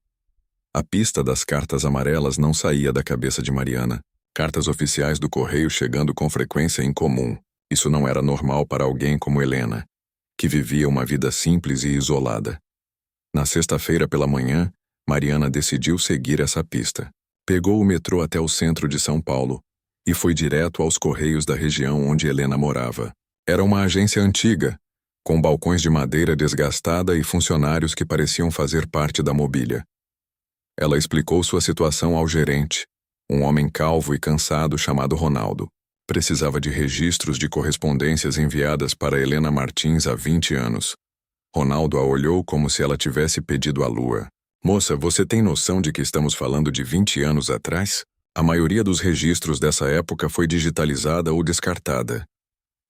A pista das cartas amarelas não saía da cabeça de Mariana. Cartas oficiais do correio chegando com frequência incomum. Isso não era normal para alguém como Helena, que vivia uma vida simples e isolada. Na sexta-feira pela manhã, Mariana decidiu seguir essa pista. Pegou o metrô até o centro de São Paulo e foi direto aos correios da região onde Helena morava. Era uma agência antiga, com balcões de madeira desgastada e funcionários que pareciam fazer parte da mobília. Ela explicou sua situação ao gerente, um homem calvo e cansado chamado Ronaldo. Precisava de registros de correspondências enviadas para Helena Martins há 20 anos. Ronaldo a olhou como se ela tivesse pedido a lua. Moça, você tem noção de que estamos falando de 20 anos atrás? A maioria dos registros dessa época foi digitalizada ou descartada.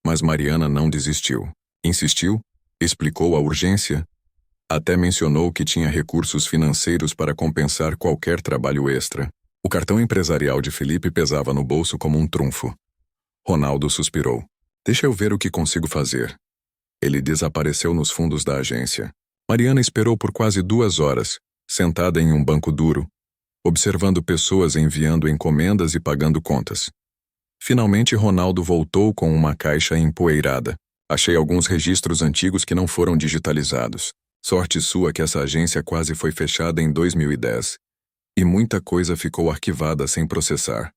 Mas Mariana não desistiu. Insistiu, explicou a urgência, até mencionou que tinha recursos financeiros para compensar qualquer trabalho extra. O cartão empresarial de Felipe pesava no bolso como um trunfo. Ronaldo suspirou. Deixa eu ver o que consigo fazer. Ele desapareceu nos fundos da agência. Mariana esperou por quase 2 horas, sentada em um banco duro, observando pessoas enviando encomendas e pagando contas. Finalmente Ronaldo voltou com uma caixa empoeirada. Achei alguns registros antigos que não foram digitalizados. Sorte sua que essa agência quase foi fechada em 2010. E muita coisa ficou arquivada sem processar.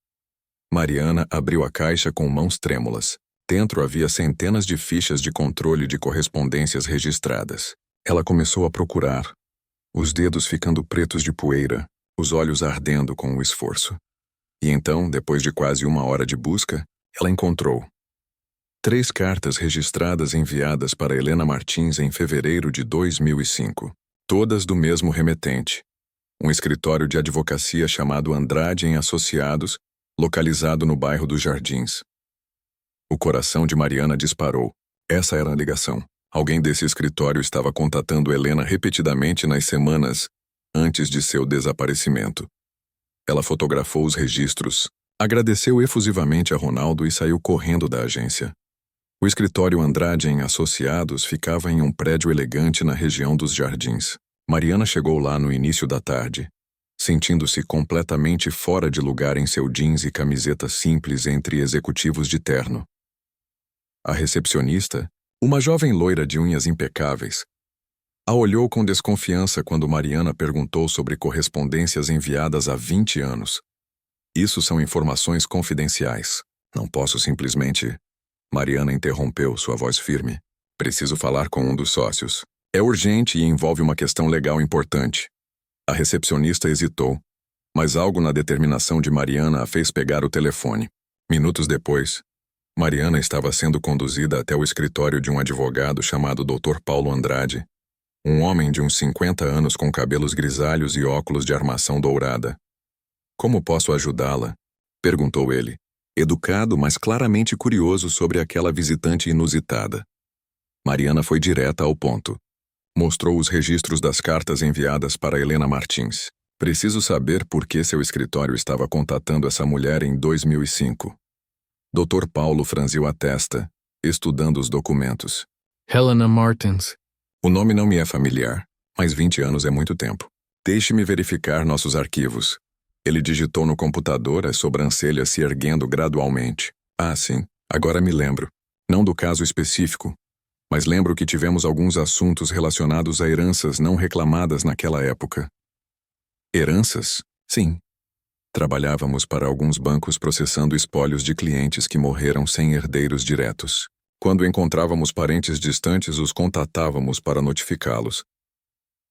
Mariana abriu a caixa com mãos trêmulas. Dentro havia centenas de fichas de controle de correspondências registradas. Ela começou a procurar, os dedos ficando pretos de poeira, os olhos ardendo com o esforço. E então, depois de quase 1 hora de busca, ela encontrou 3 cartas registradas enviadas para Helena Martins em fevereiro de 2005, todas do mesmo remetente, um escritório de advocacia chamado Andrade em Associados, localizado no bairro dos Jardins. O coração de Mariana disparou. Essa era a ligação. Alguém desse escritório estava contatando Helena repetidamente nas semanas antes de seu desaparecimento. Ela fotografou os registros, agradeceu efusivamente a Ronaldo e saiu correndo da agência. O escritório Andrade em Associados ficava em um prédio elegante na região dos Jardins. Mariana chegou lá no início da tarde, sentindo-se completamente fora de lugar em seu jeans e camiseta simples entre executivos de terno. A recepcionista, uma jovem loira de unhas impecáveis, a olhou com desconfiança quando Mariana perguntou sobre correspondências enviadas há 20 anos. Isso são informações confidenciais. Não posso simplesmente... Mariana interrompeu, sua voz firme. Preciso falar com um dos sócios. É urgente e envolve uma questão legal importante. A recepcionista hesitou, mas algo na determinação de Mariana a fez pegar o telefone. Minutos depois, Mariana estava sendo conduzida até o escritório de um advogado chamado Dr. Paulo Andrade, um homem de uns 50 anos com cabelos grisalhos e óculos de armação dourada. Como posso ajudá-la? Perguntou ele, educado, mas claramente curioso sobre aquela visitante inusitada. Mariana foi direta ao ponto. Mostrou os registros das cartas enviadas para Helena Martins. Preciso saber por que seu escritório estava contatando essa mulher em 2005. Dr. Paulo franziu a testa, estudando os documentos. Helena Martins. O nome não me é familiar, mas 20 anos é muito tempo. Deixe-me verificar nossos arquivos. Ele digitou no computador, as sobrancelhas se erguendo gradualmente. Ah, sim, agora me lembro. Não do caso específico, Mas lembro que tivemos alguns assuntos relacionados a heranças não reclamadas naquela época. Heranças? Sim. Trabalhávamos para alguns bancos processando espólios de clientes que morreram sem herdeiros diretos. Quando encontrávamos parentes distantes, os contatávamos para notificá-los.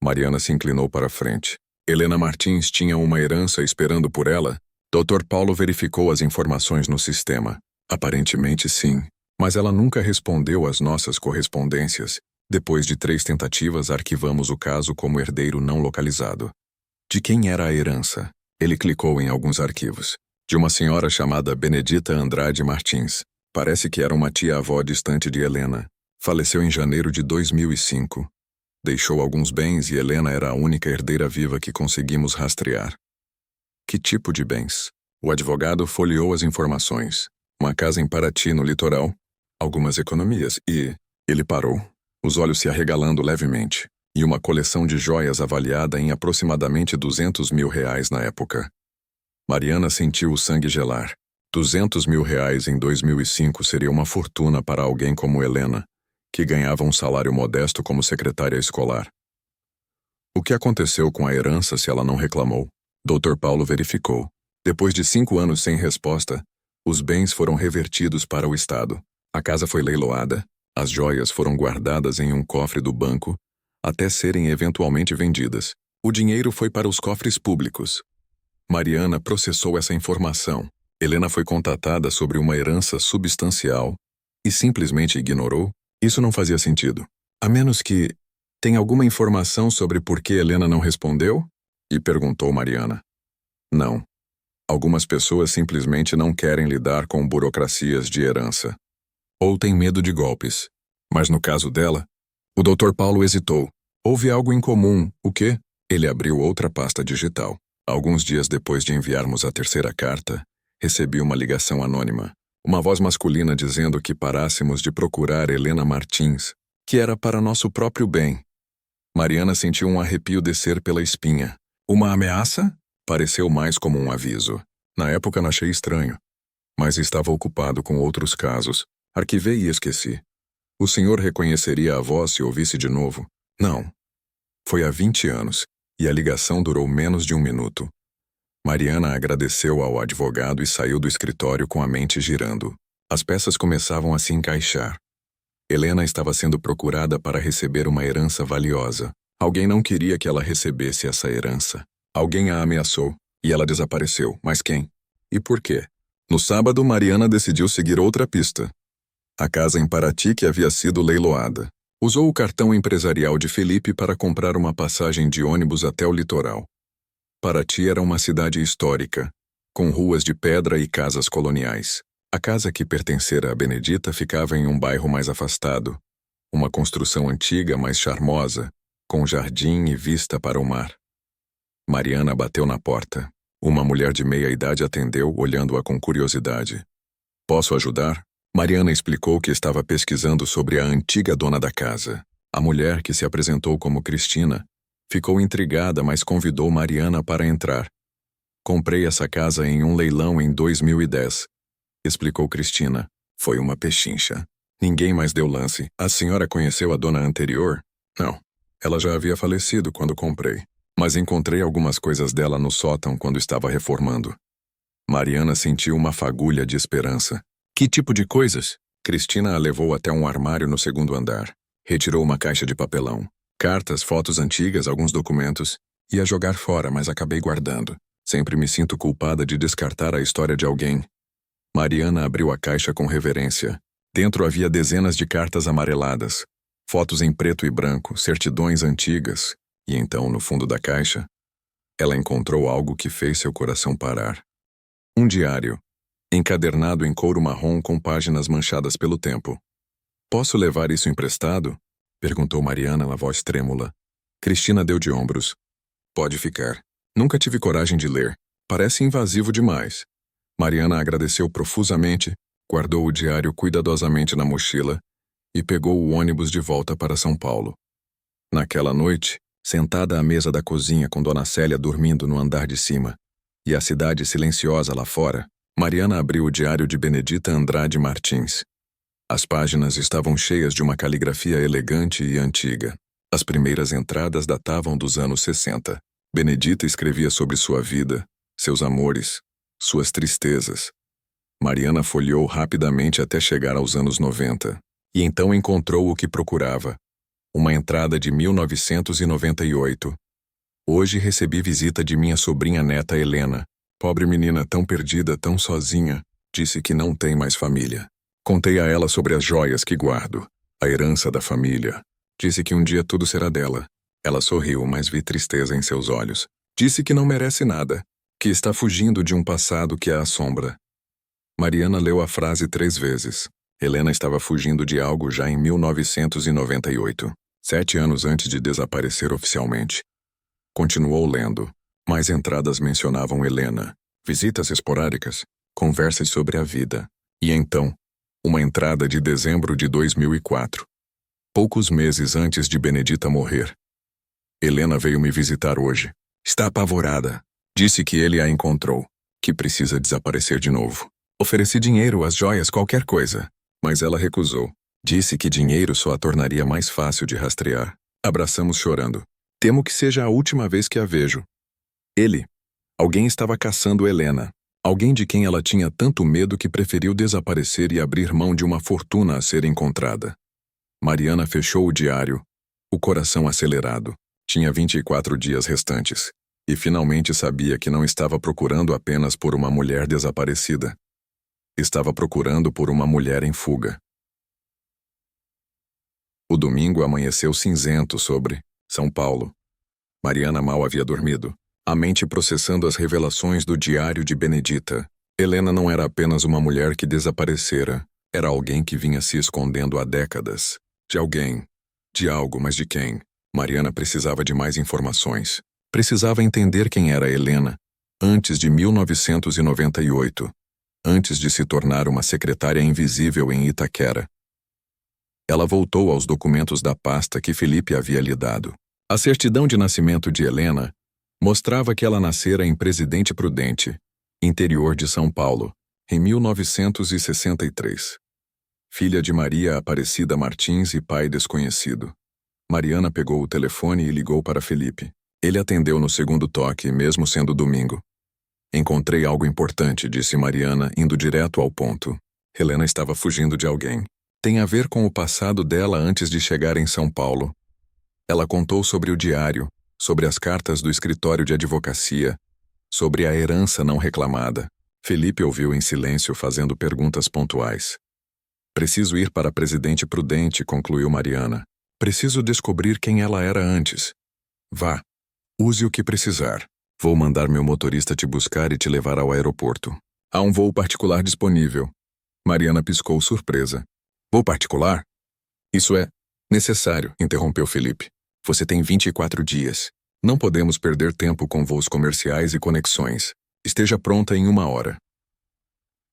Mariana se inclinou para a frente. Helena Martins tinha uma herança esperando por ela? Dr. Paulo verificou as informações no sistema. Aparentemente sim, mas ela nunca respondeu às nossas correspondências. Depois de 3 tentativas, arquivamos o caso como herdeiro não localizado. De quem era a herança? Ele clicou em alguns arquivos. De uma senhora chamada Benedita Andrade Martins. Parece que era uma tia-avó distante de Helena. Faleceu em janeiro de 2005. Deixou alguns bens e Helena era a única herdeira viva que conseguimos rastrear. Que tipo de bens? O advogado folheou as informações. Uma casa em Paraty, no litoral. Algumas economias e... Ele parou, os olhos se arregalando levemente. E uma coleção de joias avaliada em aproximadamente R$200 mil na época. Mariana sentiu o sangue gelar. R$200 mil em 2005 seria uma fortuna para alguém como Helena, que ganhava um salário modesto como secretária escolar. O que aconteceu com a herança se ela não reclamou? Dr. Paulo verificou. Depois de 5 anos sem resposta, os bens foram revertidos para o Estado. A casa foi leiloada, as joias foram guardadas em um cofre do banco, até serem eventualmente vendidas. O dinheiro foi para os cofres públicos. Mariana processou essa informação. Helena foi contatada sobre uma herança substancial e simplesmente ignorou. Isso não fazia sentido. A menos que... Tem alguma informação sobre por que Helena não respondeu? E perguntou Mariana. Não. Algumas pessoas simplesmente não querem lidar com burocracias de herança. Ou têm medo de golpes. Mas no caso dela, o Dr. Paulo hesitou. Houve algo em comum. O quê? Ele abriu outra pasta digital. Alguns dias depois de enviarmos a 3ª carta, recebi uma ligação anônima. Uma voz masculina dizendo que parássemos de procurar Helena Martins, que era para nosso próprio bem. Mariana sentiu um arrepio descer pela espinha. Uma ameaça? Pareceu mais como um aviso. Na época não achei estranho. Mas estava ocupado com outros casos. Arquivei e esqueci. O senhor reconheceria a voz se ouvisse de novo? Não. Foi há 20 anos, e a ligação durou menos de 1 minuto. Mariana agradeceu ao advogado e saiu do escritório com a mente girando. As peças começavam a se encaixar. Helena estava sendo procurada para receber uma herança valiosa. Alguém não queria que ela recebesse essa herança. Alguém a ameaçou, e ela desapareceu. Mas quem? E por quê? No sábado, Mariana decidiu seguir outra pista. A casa em Paraty que havia sido leiloada. Usou o cartão empresarial de Felipe para comprar uma passagem de ônibus até o litoral. Paraty era uma cidade histórica, com ruas de pedra e casas coloniais. A casa que pertencera a Benedita ficava em um bairro mais afastado. Uma construção antiga, mas charmosa, com jardim e vista para o mar. Mariana bateu na porta. Uma mulher de meia-idade atendeu, olhando-a com curiosidade. Posso ajudar? Mariana explicou que estava pesquisando sobre a antiga dona da casa. A mulher, que se apresentou como Cristina, ficou intrigada, mas convidou Mariana para entrar. Comprei essa casa em um leilão em 2010, explicou Cristina. Foi uma pechincha. Ninguém mais deu lance. A senhora conheceu a dona anterior? Não. Ela já havia falecido quando comprei. Mas encontrei algumas coisas dela no sótão quando estava reformando. Mariana sentiu uma fagulha de esperança. Que tipo de coisas? Cristina a levou até um armário no 2º andar. Retirou uma caixa de papelão. Cartas, fotos antigas, alguns documentos. Ia jogar fora, mas acabei guardando. Sempre me sinto culpada de descartar a história de alguém. Mariana abriu a caixa com reverência. Dentro havia dezenas de cartas amareladas. Fotos em preto e branco, certidões antigas. E então, no fundo da caixa, ela encontrou algo que fez seu coração parar. Um diário, encadernado em couro marrom com páginas manchadas pelo tempo. Posso levar isso emprestado? Perguntou Mariana na voz trêmula. Cristina deu de ombros. Pode ficar. Nunca tive coragem de ler. Parece invasivo demais. Mariana agradeceu profusamente, guardou o diário cuidadosamente na mochila e pegou o ônibus de volta para São Paulo. Naquela noite, sentada à mesa da cozinha com Dona Célia dormindo no andar de cima, e a cidade silenciosa lá fora, Mariana abriu o diário de Benedita Andrade Martins. As páginas estavam cheias de uma caligrafia elegante e antiga. As primeiras entradas datavam dos anos 60. Benedita escrevia sobre sua vida, seus amores, suas tristezas. Mariana folheou rapidamente até chegar aos anos 90, e então encontrou o que procurava. Uma entrada de 1998. Hoje recebi visita de minha sobrinha neta Helena. Pobre menina tão perdida, tão sozinha, disse que não tem mais família. Contei a ela sobre as joias que guardo, a herança da família. Disse que um dia tudo será dela. Ela sorriu, mas vi tristeza em seus olhos. Disse que não merece nada, que está fugindo de um passado que a assombra. Mariana leu a frase 3 vezes. Helena estava fugindo de algo já em 1998, 7 anos antes de desaparecer oficialmente. Continuou lendo. Mais entradas mencionavam Helena, visitas esporádicas, conversas sobre a vida. E então, uma entrada de dezembro de 2004. Poucos meses antes de Benedita morrer. Helena veio me visitar hoje. Está apavorada. Disse que ele a encontrou, que precisa desaparecer de novo. Ofereci dinheiro, as joias, qualquer coisa. Mas ela recusou. Disse que dinheiro só a tornaria mais fácil de rastrear. Abraçamos chorando. Temo que seja a última vez que a vejo. Alguém estava caçando Helena. Alguém de quem ela tinha tanto medo que preferiu desaparecer e abrir mão de uma fortuna a ser encontrada. Mariana fechou o diário, o coração acelerado. Tinha 24 dias restantes. E finalmente sabia que não estava procurando apenas por uma mulher desaparecida. Estava procurando por uma mulher em fuga. O domingo amanheceu cinzento sobre São Paulo. Mariana mal havia dormido, a mente processando as revelações do diário de Benedita. Helena não era apenas uma mulher que desaparecera, era alguém que vinha se escondendo há décadas. De alguém, de algo, mas de quem? Mariana precisava de mais informações. Precisava entender quem era Helena, antes de 1998, antes de se tornar uma secretária invisível em Itaquera. Ela voltou aos documentos da pasta que Felipe havia lhe dado. A certidão de nascimento de Helena mostrava que ela nascera em Presidente Prudente, interior de São Paulo, em 1963. Filha de Maria Aparecida Martins e pai desconhecido. Mariana pegou o telefone e ligou para Felipe. Ele atendeu no segundo toque, mesmo sendo domingo. Encontrei algo importante, disse Mariana, indo direto ao ponto. Helena estava fugindo de alguém. Tem a ver com o passado dela antes de chegar em São Paulo. Ela contou sobre o diário, sobre as cartas do escritório de advocacia, sobre a herança não reclamada. Felipe ouviu em silêncio, fazendo perguntas pontuais. Preciso ir para Presidente Prudente, concluiu Mariana. Preciso descobrir quem ela era antes. Vá. Use o que precisar. Vou mandar meu motorista te buscar e te levar ao aeroporto. Há um voo particular disponível. Mariana piscou surpresa. Voo particular? Isso é necessário, interrompeu Felipe. Você tem 24 dias. Não podemos perder tempo com voos comerciais e conexões. Esteja pronta em 1 hora.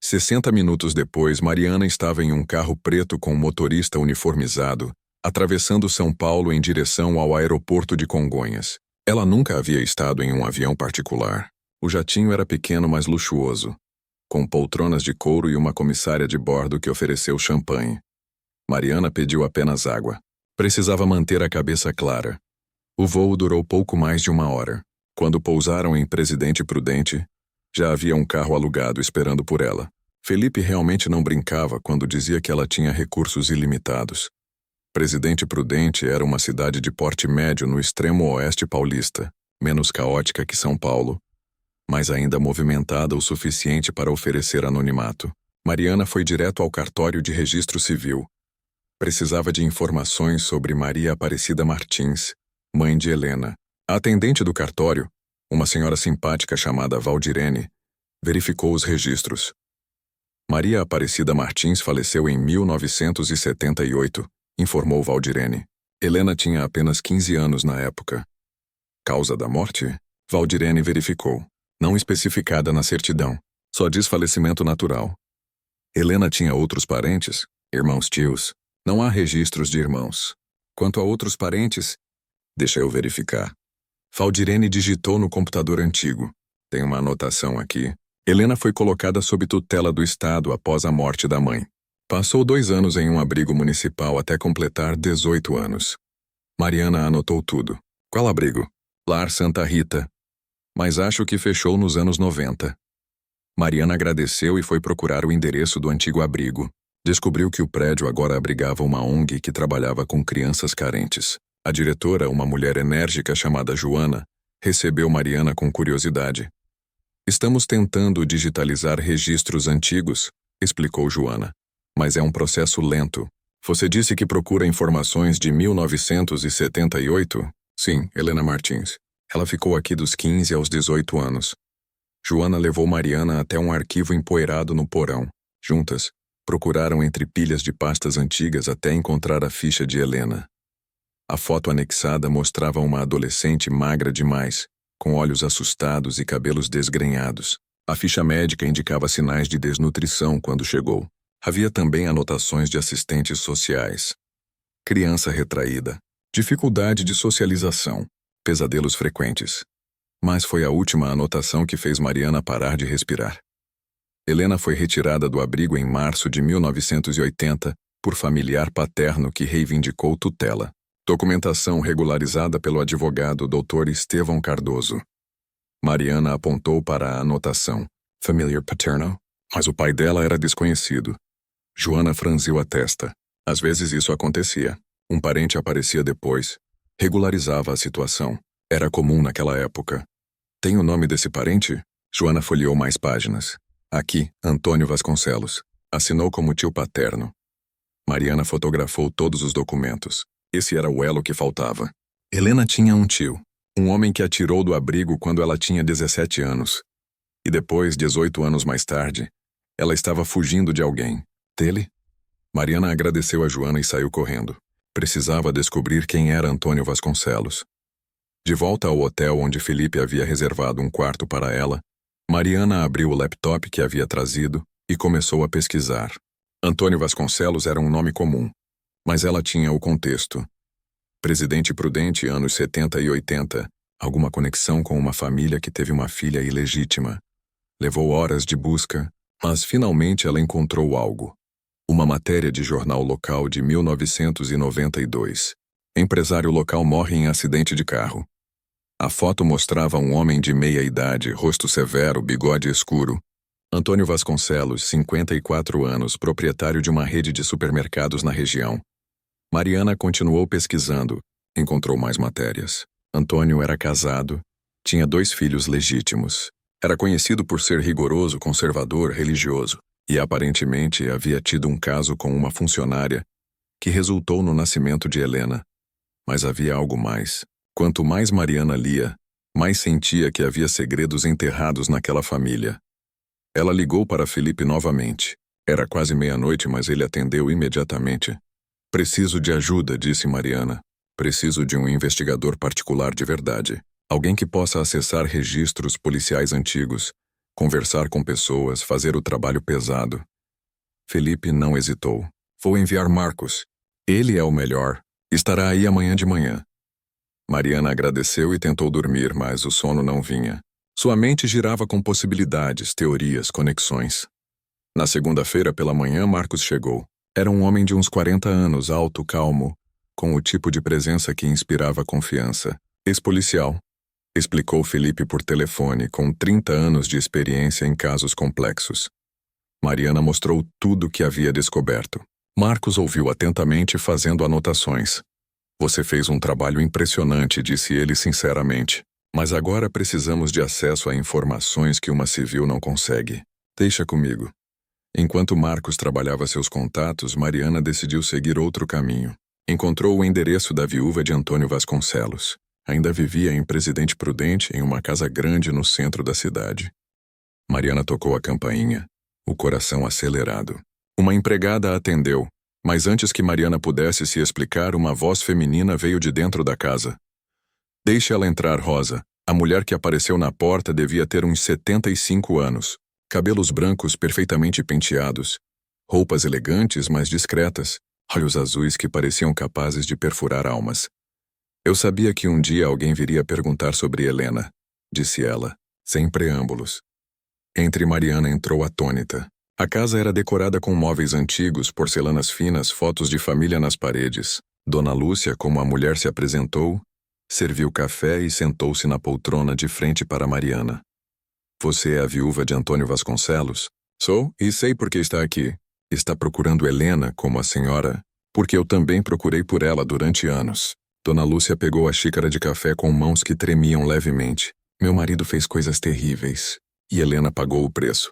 60 minutos depois, Mariana estava em um carro preto com um motorista uniformizado, atravessando São Paulo em direção ao aeroporto de Congonhas. Ela nunca havia estado em um avião particular. O jatinho era pequeno, mas luxuoso, com poltronas de couro e uma comissária de bordo que ofereceu champanhe. Mariana pediu apenas água. Precisava manter a cabeça clara. O voo durou pouco mais de 1 hora. Quando pousaram em Presidente Prudente, já havia um carro alugado esperando por ela. Felipe realmente não brincava quando dizia que ela tinha recursos ilimitados. Presidente Prudente era uma cidade de porte médio no extremo oeste paulista, menos caótica que São Paulo, mas ainda movimentada o suficiente para oferecer anonimato. Mariana foi direto ao cartório de registro civil. Precisava de informações sobre Maria Aparecida Martins, mãe de Helena. A atendente do cartório, uma senhora simpática chamada Valdirene, verificou os registros. Maria Aparecida Martins faleceu em 1978, informou Valdirene. Helena tinha apenas 15 anos na época. Causa da morte? Valdirene verificou. Não especificada na certidão. Só diz falecimento natural. Helena tinha outros parentes? Irmãos tios? Não há registros de irmãos. Quanto a outros parentes? Deixa eu verificar. Valdirene digitou no computador antigo. Tem uma anotação aqui. Helena foi colocada sob tutela do Estado após a morte da mãe. Passou 2 anos em um abrigo municipal até completar 18 anos. Mariana anotou tudo. Qual abrigo? Lar Santa Rita. Mas acho que fechou nos anos 90. Mariana agradeceu e foi procurar o endereço do antigo abrigo. Descobriu que o prédio agora abrigava uma ONG que trabalhava com crianças carentes. A diretora, uma mulher enérgica chamada Joana, recebeu Mariana com curiosidade. Estamos tentando digitalizar registros antigos, explicou Joana. Mas é um processo lento. Você disse que procura informações de 1978? Sim, Helena Martins. Ela ficou aqui dos 15 aos 18 anos. Joana levou Mariana até um arquivo empoeirado no porão. Juntas, procuraram entre pilhas de pastas antigas até encontrar a ficha de Helena. A foto anexada mostrava uma adolescente magra demais, com olhos assustados e cabelos desgrenhados. A ficha médica indicava sinais de desnutrição quando chegou. Havia também anotações de assistentes sociais. Criança retraída, dificuldade de socialização, pesadelos frequentes. Mas foi a última anotação que fez Mariana parar de respirar. Helena foi retirada do abrigo em março de 1980 por familiar paterno que reivindicou tutela. Documentação regularizada pelo advogado Dr. Estevão Cardoso. Mariana apontou para a anotação. Familiar paterno? Mas o pai dela era desconhecido. Joana franziu a testa. Às vezes isso acontecia. Um parente aparecia depois. Regularizava a situação. Era comum naquela época. Tem o nome desse parente? Joana folheou mais páginas. Aqui, Antônio Vasconcelos. Assinou como tio paterno. Mariana fotografou todos os documentos. Esse era o elo que faltava. Helena tinha um tio. Um homem que a tirou do abrigo quando ela tinha 17 anos. E depois, 18 anos mais tarde, ela estava fugindo de alguém. Dele? Mariana agradeceu a Joana e saiu correndo. Precisava descobrir quem era Antônio Vasconcelos. De volta ao hotel onde Felipe havia reservado um quarto para ela, Mariana abriu o laptop que havia trazido e começou a pesquisar. Antônio Vasconcelos era um nome comum, mas ela tinha o contexto. Presidente Prudente, anos 70 e 80, alguma conexão com uma família que teve uma filha ilegítima. Levou horas de busca, mas finalmente ela encontrou algo. Uma matéria de jornal local de 1992. Empresário local morre em acidente de carro. A foto mostrava um homem de meia idade, rosto severo, bigode escuro. Antônio Vasconcelos, 54 anos, proprietário de uma rede de supermercados na região. Mariana continuou pesquisando. Encontrou mais matérias. Antônio era casado, tinha 2 filhos legítimos. Era conhecido por ser rigoroso, conservador, religioso. E aparentemente havia tido um caso com uma funcionária que resultou no nascimento de Helena. Mas havia algo mais. Quanto mais Mariana lia, mais sentia que havia segredos enterrados naquela família. Ela ligou para Felipe novamente. Era quase meia-noite, mas ele atendeu imediatamente. Preciso de ajuda, disse Mariana. Preciso de um investigador particular de verdade. Alguém que possa acessar registros policiais antigos, conversar com pessoas, fazer o trabalho pesado. Felipe não hesitou. Vou enviar Marcos. Ele é o melhor. Estará aí amanhã de manhã. Mariana agradeceu e tentou dormir, mas o sono não vinha. Sua mente girava com possibilidades, teorias, conexões. Na segunda-feira pela manhã, Marcos chegou. Era um homem de uns 40 anos, alto, calmo, com o tipo de presença que inspirava confiança. Ex-policial, explicou Felipe por telefone, com 30 anos de experiência em casos complexos. Mariana mostrou tudo o que havia descoberto. Marcos ouviu atentamente, fazendo anotações. Você fez um trabalho impressionante, disse ele sinceramente. Mas agora precisamos de acesso a informações que uma civil não consegue. Deixa comigo. Enquanto Marcos trabalhava seus contatos, Mariana decidiu seguir outro caminho. Encontrou o endereço da viúva de Antônio Vasconcelos. Ainda vivia em Presidente Prudente, em uma casa grande no centro da cidade. Mariana tocou a campainha, o coração acelerado. Uma empregada a atendeu, mas antes que Mariana pudesse se explicar, uma voz feminina veio de dentro da casa. Deixe ela entrar, Rosa. A mulher que apareceu na porta devia ter uns 75 anos. Cabelos brancos perfeitamente penteados. Roupas elegantes, mas discretas. Olhos azuis que pareciam capazes de perfurar almas. Eu sabia que um dia alguém viria perguntar sobre Helena, disse ela, sem preâmbulos. Entre Mariana entrou atônita. A casa era decorada com móveis antigos, porcelanas finas, fotos de família nas paredes. Dona Lúcia, como a mulher se apresentou, serviu café e sentou-se na poltrona de frente para Mariana. Você é a viúva de Antônio Vasconcelos? Sou, e sei por que está aqui. Está procurando Helena, como a senhora, porque eu também procurei por ela durante anos. Dona Lúcia pegou a xícara de café com mãos que tremiam levemente. Meu marido fez coisas terríveis, e Helena pagou o preço.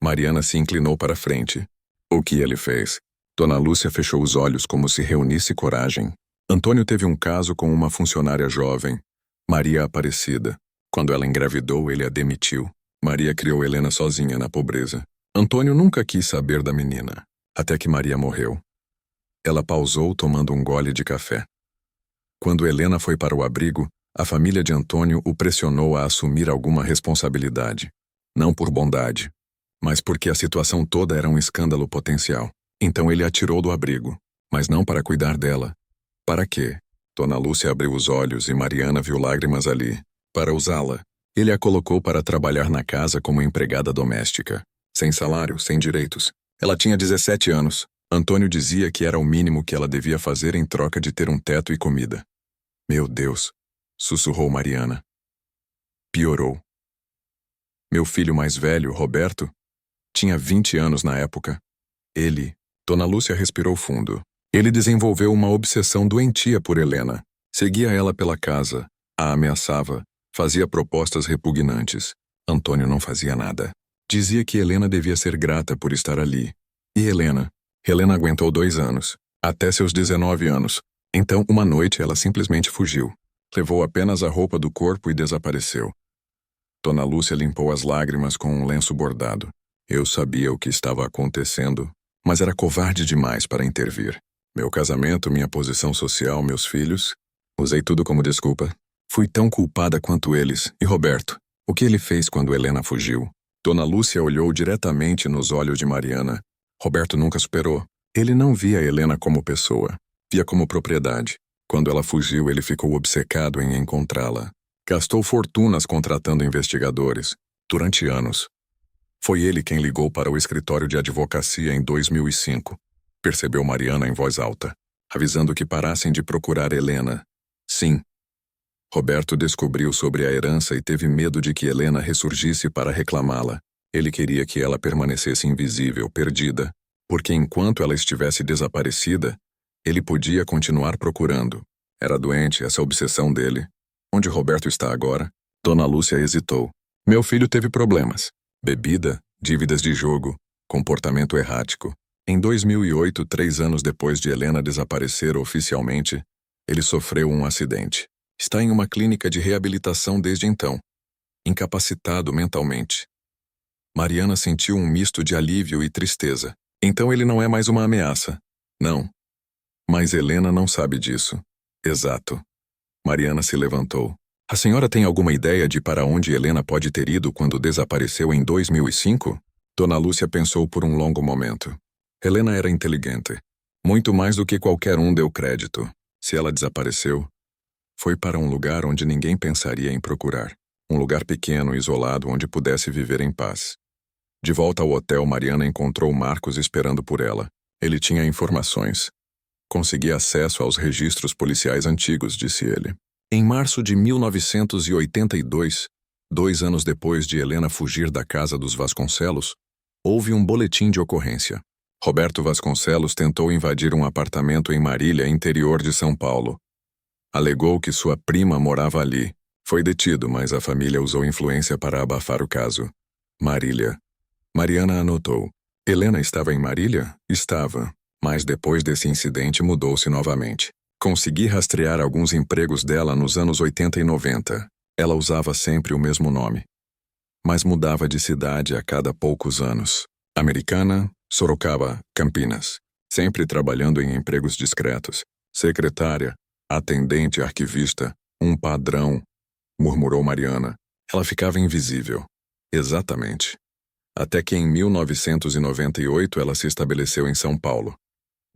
Mariana se inclinou para frente. O que ele fez? Dona Lúcia fechou os olhos como se reunisse coragem. Antônio teve um caso com uma funcionária jovem, Maria Aparecida. Quando ela engravidou, ele a demitiu. Maria criou Helena sozinha na pobreza. Antônio nunca quis saber da menina, até que Maria morreu. Ela pausou tomando um gole de café. Quando Helena foi para o abrigo, a família de Antônio o pressionou a assumir alguma responsabilidade. Não por bondade, mas porque a situação toda era um escândalo potencial. Então ele a tirou do abrigo, mas não para cuidar dela. Para quê? Dona Lúcia abriu os olhos e Mariana viu lágrimas ali. Para usá-la. Ele a colocou para trabalhar na casa como empregada doméstica. Sem salário, sem direitos. Ela tinha 17 anos. Antônio dizia que era o mínimo que ela devia fazer em troca de ter um teto e comida. Meu Deus, sussurrou Mariana. Piorou. Meu filho mais velho, Roberto, tinha 20 anos na época. Dona Lúcia respirou fundo. Ele desenvolveu uma obsessão doentia por Helena. Seguia ela pela casa, a ameaçava, fazia propostas repugnantes. Antônio não fazia nada. Dizia que Helena devia ser grata por estar ali. E Helena? Helena aguentou 2 anos, até seus 19 anos. Então, uma noite, ela simplesmente fugiu. Levou apenas a roupa do corpo e desapareceu. Dona Lúcia limpou as lágrimas com um lenço bordado. Eu sabia o que estava acontecendo, mas era covarde demais para intervir. Meu casamento, minha posição social, meus filhos. Usei tudo como desculpa. Fui tão culpada quanto eles. E Roberto? O que ele fez quando Helena fugiu? Dona Lúcia olhou diretamente nos olhos de Mariana. Roberto nunca superou. Ele não via Helena como pessoa. Via como propriedade. Quando ela fugiu, ele ficou obcecado em encontrá-la. Gastou fortunas contratando investigadores. Durante anos. Foi ele quem ligou para o escritório de advocacia em 2005. Percebeu Mariana em voz alta, avisando que parassem de procurar Helena. Sim. Roberto descobriu sobre a herança e teve medo de que Helena ressurgisse para reclamá-la. Ele queria que ela permanecesse invisível, perdida, porque enquanto ela estivesse desaparecida, ele podia continuar procurando. Era doente essa obsessão dele. Onde Roberto está agora? Dona Lúcia hesitou. Meu filho teve problemas. Bebida, dívidas de jogo, comportamento errático. Em 2008, 3 anos depois de Helena desaparecer oficialmente, ele sofreu um acidente. Está em uma clínica de reabilitação desde então. Incapacitado mentalmente. Mariana sentiu um misto de alívio e tristeza. Então ele não é mais uma ameaça. Não. Mas Helena não sabe disso. Exato. Mariana se levantou. A senhora tem alguma ideia de para onde Helena pode ter ido quando desapareceu em 2005? Dona Lúcia pensou por um longo momento. Helena era inteligente. Muito mais do que qualquer um deu crédito. Se ela desapareceu, foi para um lugar onde ninguém pensaria em procurar. Um lugar pequeno e isolado onde pudesse viver em paz. De volta ao hotel, Mariana encontrou Marcos esperando por ela. Ele tinha informações. Conseguia acesso aos registros policiais antigos, disse ele. Em março de 1982, 2 anos depois de Helena fugir da casa dos Vasconcelos, houve um boletim de ocorrência. Roberto Vasconcelos tentou invadir um apartamento em Marília, interior de São Paulo. Alegou que sua prima morava ali. Foi detido, mas a família usou influência para abafar o caso. Marília. Mariana anotou. Helena estava em Marília? Estava. Mas depois desse incidente mudou-se novamente. Consegui rastrear alguns empregos dela nos anos 80 e 90. Ela usava sempre o mesmo nome. Mas mudava de cidade a cada poucos anos. Americana, Sorocaba, Campinas. Sempre trabalhando em empregos discretos. Secretária, atendente, arquivista, um padrão, murmurou Mariana. Ela ficava invisível. Exatamente. Até que em 1998 ela se estabeleceu em São Paulo.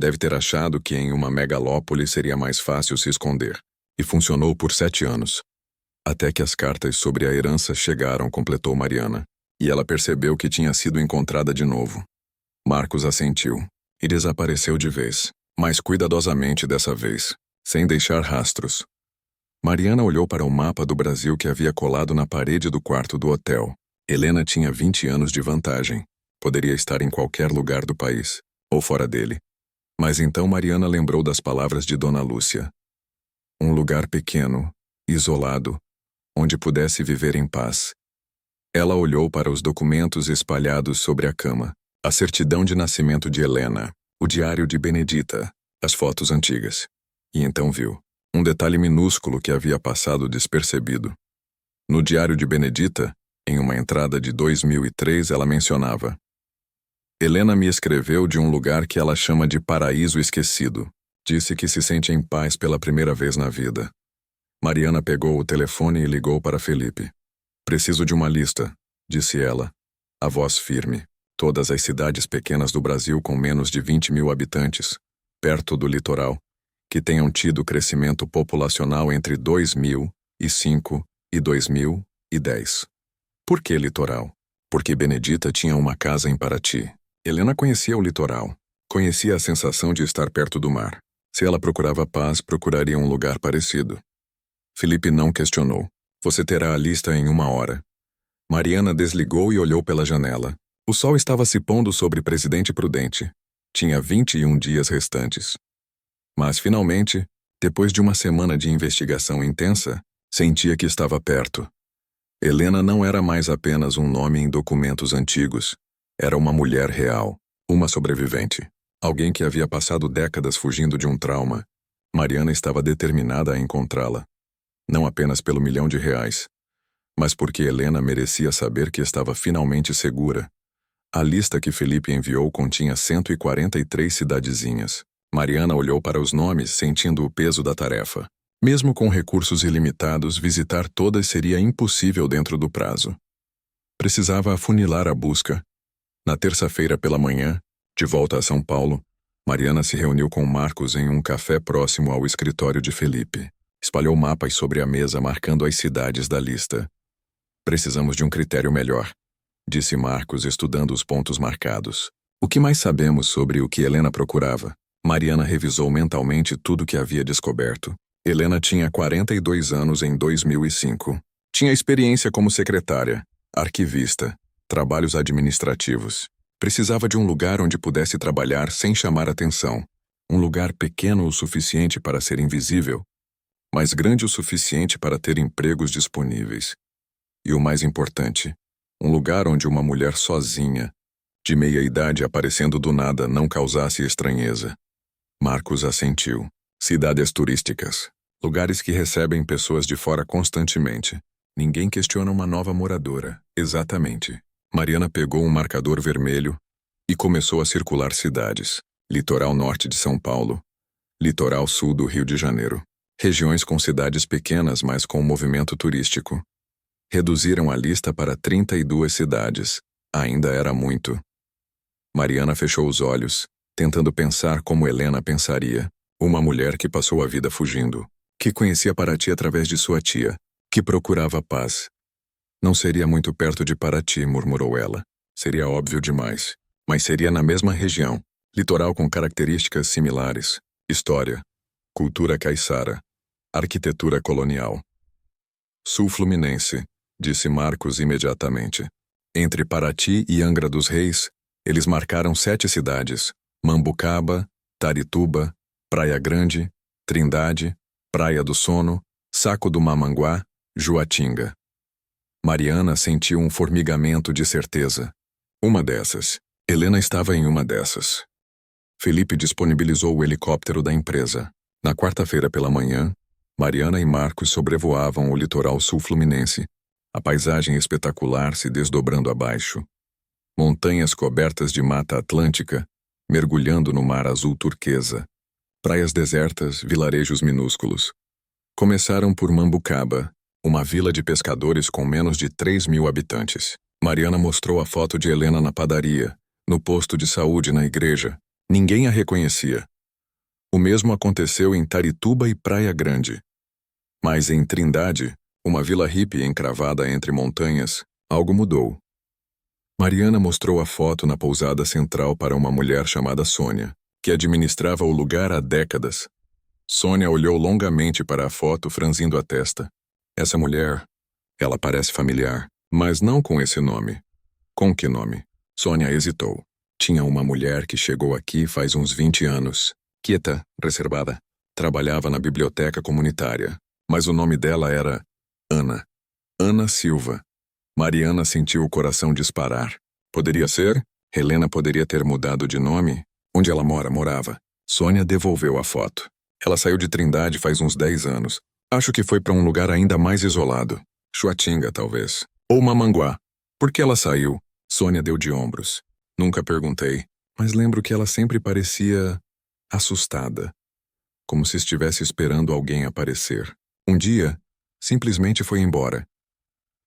Deve ter achado que em uma megalópole seria mais fácil se esconder. E funcionou por 7 anos. Até que as cartas sobre a herança chegaram, completou Mariana. E ela percebeu que tinha sido encontrada de novo. Marcos assentiu e desapareceu de vez, mas cuidadosamente dessa vez, sem deixar rastros. Mariana olhou para o mapa do Brasil que havia colado na parede do quarto do hotel. Helena tinha 20 anos de vantagem. Poderia estar em qualquer lugar do país, ou fora dele. Mas então Mariana lembrou das palavras de Dona Lúcia. Um lugar pequeno, isolado, onde pudesse viver em paz. Ela olhou para os documentos espalhados sobre a cama. A certidão de nascimento de Helena, o diário de Benedita, as fotos antigas. E então viu um detalhe minúsculo que havia passado despercebido. No diário de Benedita, em uma entrada de 2003, ela mencionava: Helena me escreveu de um lugar que ela chama de paraíso esquecido. Disse que se sente em paz pela primeira vez na vida. Mariana pegou o telefone e ligou para Felipe. Preciso de uma lista, disse ela, a voz firme. Todas as cidades pequenas do Brasil com menos de 20 mil habitantes, perto do litoral, que tenham tido crescimento populacional entre 2005 e 2010. Por que litoral? Porque Benedita tinha uma casa em Paraty. Helena conhecia o litoral. Conhecia a sensação de estar perto do mar. Se ela procurava paz, procuraria um lugar parecido. Felipe não questionou. Você terá a lista em 1 hora. Mariana desligou e olhou pela janela. O sol estava se pondo sobre Presidente Prudente. Tinha 21 dias restantes. Mas, finalmente, depois de uma semana de investigação intensa, sentia que estava perto. Helena não era mais apenas um nome em documentos antigos. Era uma mulher real, uma sobrevivente. Alguém que havia passado décadas fugindo de um trauma. Mariana estava determinada a encontrá-la. Não apenas pelo R$ 1.000.000, mas porque Helena merecia saber que estava finalmente segura. A lista que Felipe enviou continha 143 cidadezinhas. Mariana olhou para os nomes, sentindo o peso da tarefa. Mesmo com recursos ilimitados, visitar todas seria impossível dentro do prazo. Precisava afunilar a busca. Na terça-feira pela manhã, de volta a São Paulo, Mariana se reuniu com Marcos em um café próximo ao escritório de Felipe. Espalhou mapas sobre a mesa, marcando as cidades da lista. Precisamos de um critério melhor, disse Marcos, estudando os pontos marcados. O que mais sabemos sobre o que Helena procurava? Mariana revisou mentalmente tudo que havia descoberto. Helena tinha 42 anos em 2005. Tinha experiência como secretária, arquivista, trabalhos administrativos. Precisava de um lugar onde pudesse trabalhar sem chamar atenção. Um lugar pequeno o suficiente para ser invisível, mas grande o suficiente para ter empregos disponíveis. E o mais importante, um lugar onde uma mulher sozinha, de meia-idade aparecendo do nada, não causasse estranheza. Marcos assentiu. Cidades turísticas. Lugares que recebem pessoas de fora constantemente. Ninguém questiona uma nova moradora. Exatamente. Mariana pegou um marcador vermelho e começou a circular cidades. Litoral norte de São Paulo. Litoral sul do Rio de Janeiro. Regiões com cidades pequenas, mas com movimento turístico. Reduziram a lista para 32 cidades. Ainda era muito. Mariana fechou os olhos, tentando pensar como Helena pensaria. Uma mulher que passou a vida fugindo, que conhecia Paraty através de sua tia, que procurava paz. Não seria muito perto de Paraty, murmurou ela. Seria óbvio demais. Mas seria na mesma região. Litoral com características similares. História. Cultura caiçara. Arquitetura colonial. Sul Fluminense, disse Marcos imediatamente. Entre Paraty e Angra dos Reis, eles marcaram 7 cidades: Mambucaba, Tarituba, Praia Grande, Trindade, Praia do Sono, Saco do Mamanguá, Juatinga. Mariana sentiu um formigamento de certeza. Uma dessas. Helena estava em uma dessas. Felipe disponibilizou o helicóptero da empresa. Na quarta-feira pela manhã, Mariana e Marcos sobrevoavam o litoral sul fluminense, a paisagem espetacular se desdobrando abaixo. Montanhas cobertas de mata atlântica, mergulhando no mar azul turquesa. Praias desertas, vilarejos minúsculos. Começaram por Mambucaba, uma vila de pescadores com menos de 3.000 habitantes. Mariana mostrou a foto de Helena na padaria, no posto de saúde, na igreja. Ninguém a reconhecia. O mesmo aconteceu em Tarituba e Praia Grande. Mas em Trindade, uma vila hippie encravada entre montanhas, algo mudou. Mariana mostrou a foto na pousada central para uma mulher chamada Sônia, que administrava o lugar há décadas. Sônia olhou longamente para a foto, franzindo a testa. Essa mulher, ela parece familiar, mas não com esse nome. Com que nome? Sônia hesitou. Tinha uma mulher que chegou aqui faz uns 20 anos. Quieta, reservada. Trabalhava na biblioteca comunitária, mas o nome dela era Ana. Ana Silva. Mariana sentiu o coração disparar. Poderia ser? Helena poderia ter mudado de nome? Onde ela morava. Sônia devolveu a foto. Ela saiu de Trindade faz uns 10 anos. Acho que foi para um lugar ainda mais isolado. Chuatinga, talvez. Ou Mamanguá. Por que ela saiu? Sônia deu de ombros. Nunca perguntei, mas lembro que ela sempre parecia assustada. Como se estivesse esperando alguém aparecer. Um dia, simplesmente foi embora.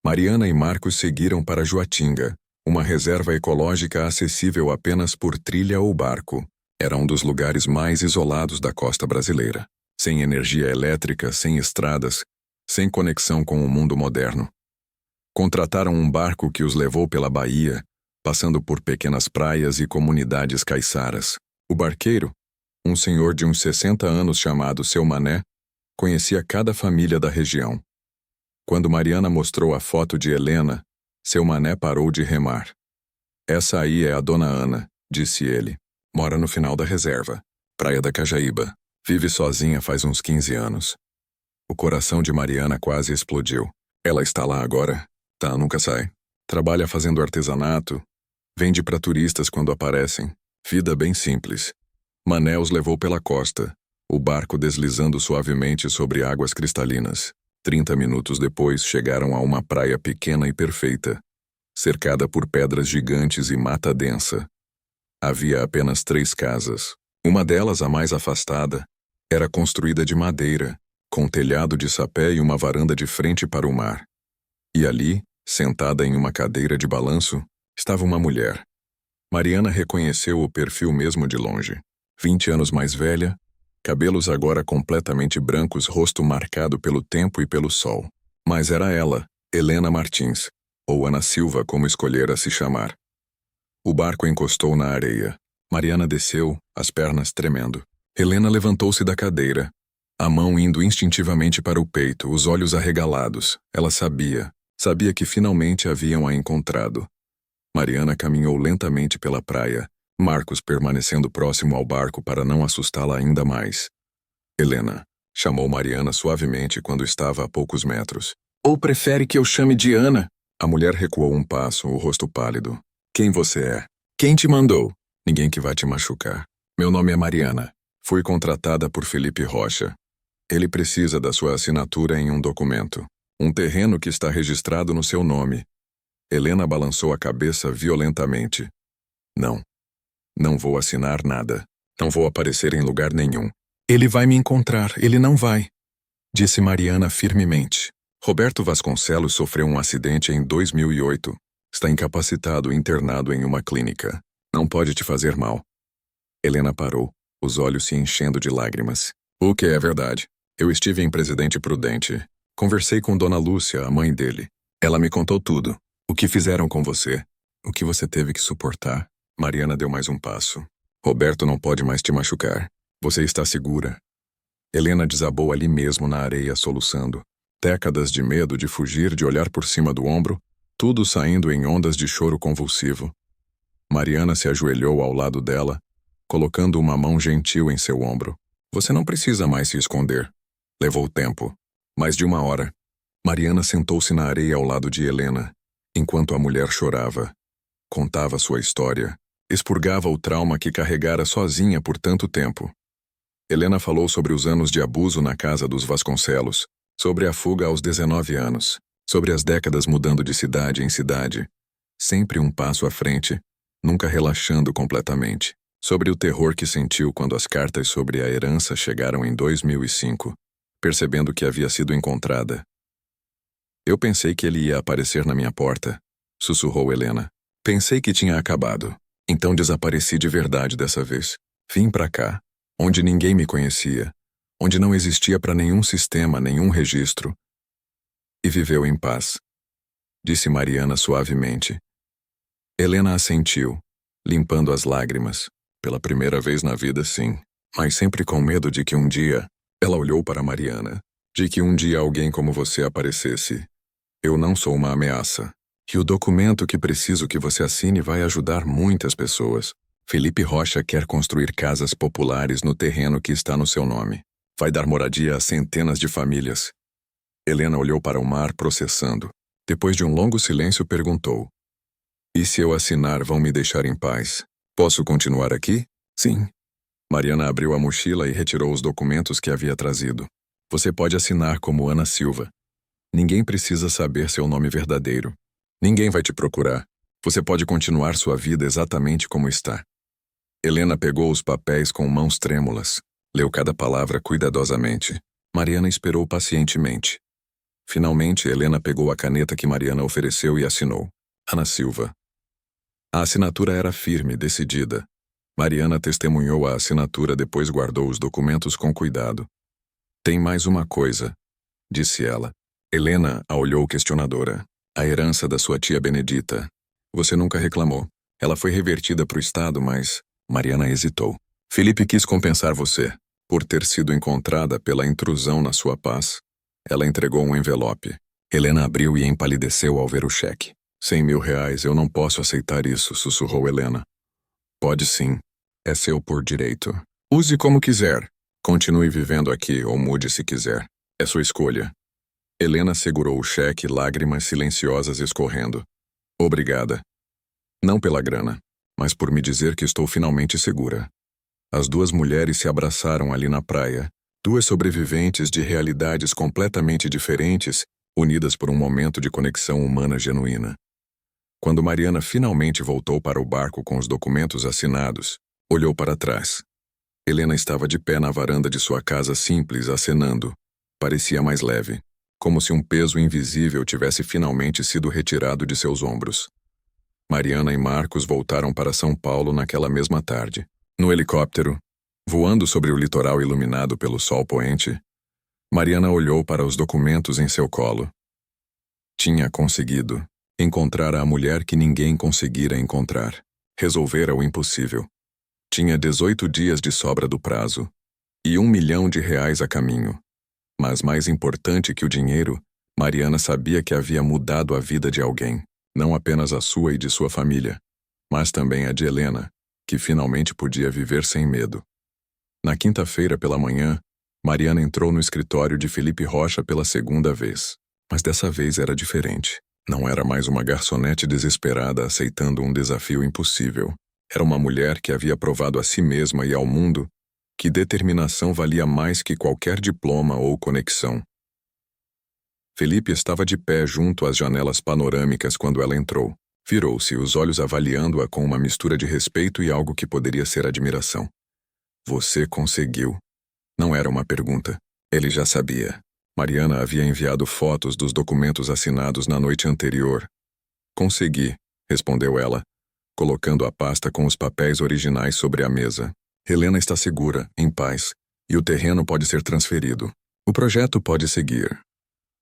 Mariana e Marcos seguiram para Juatinga, uma reserva ecológica acessível apenas por trilha ou barco. Era um dos lugares mais isolados da costa brasileira. Sem energia elétrica, sem estradas, sem conexão com o mundo moderno. Contrataram um barco que os levou pela baía, passando por pequenas praias e comunidades caiçaras. O barqueiro, um senhor de uns 60 anos chamado Seu Mané, conhecia cada família da região. Quando Mariana mostrou a foto de Helena, Seu Mané parou de remar. Essa aí é a dona Ana, disse ele. Mora no final da reserva, Praia da Cajaíba. Vive sozinha faz uns 15 anos. O coração de Mariana quase explodiu. Ela está lá agora? Tá, nunca sai. Trabalha fazendo artesanato. Vende para turistas quando aparecem. Vida bem simples. Mané os levou pela costa, o barco deslizando suavemente sobre águas cristalinas. 30 minutos depois chegaram a uma praia pequena e perfeita, cercada por pedras gigantes e mata densa. Havia apenas 3 casas. Uma delas, a mais afastada, era construída de madeira, com telhado de sapé e uma varanda de frente para o mar. E ali, sentada em uma cadeira de balanço, estava uma mulher. Mariana reconheceu o perfil mesmo de longe. 20 anos mais velha, cabelos agora completamente brancos, rosto marcado pelo tempo e pelo sol. Mas era ela, Helena Martins, ou Ana Silva, como escolhera se chamar. O barco encostou na areia. Mariana desceu, as pernas tremendo. Helena levantou-se da cadeira, a mão indo instintivamente para o peito, os olhos arregalados. Ela sabia que finalmente haviam a encontrado. Mariana caminhou lentamente pela praia, Marcos permanecendo próximo ao barco para não assustá-la ainda mais. Helena, chamou Mariana suavemente quando estava a poucos metros. Ou prefere que eu chame de Ana? A mulher recuou um passo, o rosto pálido. Quem você é? Quem te mandou? Ninguém que vai te machucar. Meu nome é Mariana. Fui contratada por Felipe Rocha. Ele precisa da sua assinatura em um documento. Um terreno que está registrado no seu nome. Helena balançou a cabeça violentamente. Não. Não vou assinar nada. Não vou aparecer em lugar nenhum. Ele vai me encontrar, ele não vai, disse Mariana firmemente. Roberto Vasconcelos sofreu um acidente em 2008. Está incapacitado e internado em uma clínica. Não pode te fazer mal. Helena parou, os olhos se enchendo de lágrimas. O que é verdade? Eu estive em Presidente Prudente. Conversei com Dona Lúcia, a mãe dele. Ela me contou tudo. O que fizeram com você? O que você teve que suportar? Mariana deu mais um passo. Roberto não pode mais te machucar. Você está segura? Helena desabou ali mesmo na areia, soluçando. Décadas de medo, de fugir, de olhar por cima do ombro, tudo saindo em ondas de choro convulsivo. Mariana se ajoelhou ao lado dela, colocando uma mão gentil em seu ombro. Você não precisa mais se esconder. Levou tempo. Mais de 1 hora. Mariana sentou-se na areia ao lado de Helena, enquanto a mulher chorava. Contava sua história. Expurgava o trauma que carregara sozinha por tanto tempo. Helena falou sobre os anos de abuso na casa dos Vasconcelos, sobre a fuga aos 19 anos, sobre as décadas mudando de cidade em cidade, sempre um passo à frente, nunca relaxando completamente, sobre o terror que sentiu quando as cartas sobre a herança chegaram em 2005, percebendo que havia sido encontrada. Eu pensei que ele ia aparecer na minha porta, sussurrou Helena. Pensei que tinha acabado. Então desapareci de verdade dessa vez. Vim pra cá, onde ninguém me conhecia, onde não existia para nenhum sistema, nenhum registro. E viveu em paz, disse Mariana suavemente. Helena assentiu, limpando as lágrimas. Pela primeira vez na vida, sim. Mas sempre com medo de que um dia... Ela olhou para Mariana. De que um dia alguém como você aparecesse. Eu não sou uma ameaça. E o documento que preciso que você assine vai ajudar muitas pessoas. Felipe Rocha quer construir casas populares no terreno que está no seu nome. Vai dar moradia a centenas de famílias. Helena olhou para o mar, processando. Depois de um longo silêncio, perguntou. E se eu assinar, vão me deixar em paz? Posso continuar aqui? Sim. Mariana abriu a mochila e retirou os documentos que havia trazido. Você pode assinar como Ana Silva. Ninguém precisa saber seu nome verdadeiro. Ninguém vai te procurar. Você pode continuar sua vida exatamente como está. Helena pegou os papéis com mãos trêmulas. Leu cada palavra cuidadosamente. Mariana esperou pacientemente. Finalmente, Helena pegou a caneta que Mariana ofereceu e assinou. Ana Silva. A assinatura era firme, decidida. Mariana testemunhou a assinatura, depois guardou os documentos com cuidado. Tem mais uma coisa, disse ela. Helena a olhou questionadora. A herança da sua tia Benedita. Você nunca reclamou. Ela foi revertida para o Estado, mas... Mariana hesitou. Felipe quis compensar você, por ter sido encontrada pela intrusão na sua paz. Ela entregou um envelope. Helena abriu e empalideceu ao ver o cheque. 100.000 reais, eu não posso aceitar isso, sussurrou Helena. Pode sim. É seu por direito. Use como quiser. Continue vivendo aqui ou mude se quiser. É sua escolha. Helena segurou o cheque, lágrimas silenciosas escorrendo. Obrigada. Não pela grana, mas por me dizer que estou finalmente segura. As duas mulheres se abraçaram ali na praia. Duas sobreviventes de realidades completamente diferentes, unidas por um momento de conexão humana genuína. Quando Mariana finalmente voltou para o barco com os documentos assinados, olhou para trás. Helena estava de pé na varanda de sua casa simples, acenando. Parecia mais leve, como se um peso invisível tivesse finalmente sido retirado de seus ombros. Mariana e Marcos voltaram para São Paulo naquela mesma tarde. No helicóptero, voando sobre o litoral iluminado pelo sol poente, Mariana olhou para os documentos em seu colo. Tinha conseguido encontrar a mulher que ninguém conseguira encontrar. Resolvera o impossível. Tinha 18 dias de sobra do prazo e R$1 milhão a caminho. Mas mais importante que o dinheiro, Mariana sabia que havia mudado a vida de alguém, não apenas a sua e de sua família, mas também a de Helena, que finalmente podia viver sem medo. Na quinta-feira pela manhã, Mariana entrou no escritório de Felipe Rocha pela segunda vez. Mas dessa vez era diferente. Não era mais uma garçonete desesperada aceitando um desafio impossível. Era uma mulher que havia provado a si mesma e ao mundo que determinação valia mais que qualquer diploma ou conexão. Felipe estava de pé junto às janelas panorâmicas quando ela entrou. Virou-se, os olhos avaliando-a com uma mistura de respeito e algo que poderia ser admiração. Você conseguiu. Não era uma pergunta. Ele já sabia. Mariana havia enviado fotos dos documentos assinados na noite anterior. Consegui, respondeu ela, colocando a pasta com os papéis originais sobre a mesa. Helena está segura, em paz, e o terreno pode ser transferido. O projeto pode seguir.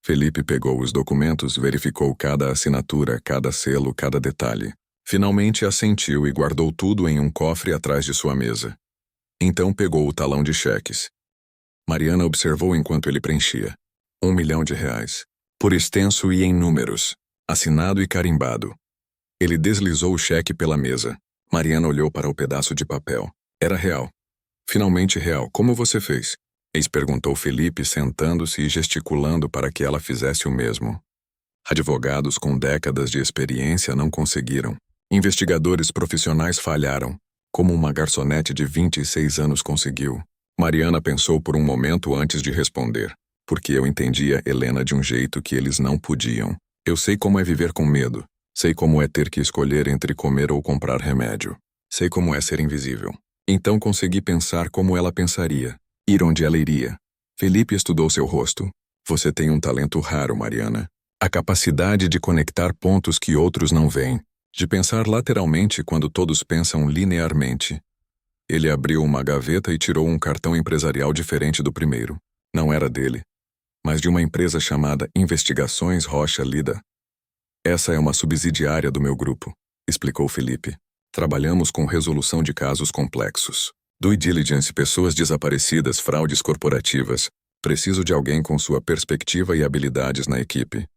Felipe pegou os documentos, verificou cada assinatura, cada selo, cada detalhe. Finalmente assentiu e guardou tudo em um cofre atrás de sua mesa. Então pegou o talão de cheques. Mariana observou enquanto ele preenchia. R$1 milhão, por extenso e em números, assinado e carimbado. Ele deslizou o cheque pela mesa. Mariana olhou para o pedaço de papel. Era real. Finalmente real. Como você fez? Eis perguntou Felipe, sentando-se e gesticulando para que ela fizesse o mesmo. Advogados com décadas de experiência não conseguiram. Investigadores profissionais falharam. Como uma garçonete de 26 anos conseguiu. Mariana pensou por um momento antes de responder. Porque eu entendia Helena de um jeito que eles não podiam. Eu sei como é viver com medo. Sei como é ter que escolher entre comer ou comprar remédio. Sei como é ser invisível. Então consegui pensar como ela pensaria. Ir onde ela iria. Felipe estudou seu rosto. Você tem um talento raro, Mariana. A capacidade de conectar pontos que outros não veem. De pensar lateralmente quando todos pensam linearmente. Ele abriu uma gaveta e tirou um cartão empresarial diferente do primeiro. Não era dele, mas de uma empresa chamada Investigações Rocha Lida. Essa é uma subsidiária do meu grupo. explicou Felipe. Trabalhamos com resolução de casos complexos. Due diligence, pessoas desaparecidas, fraudes corporativas. Preciso de alguém com sua perspectiva e habilidades na equipe.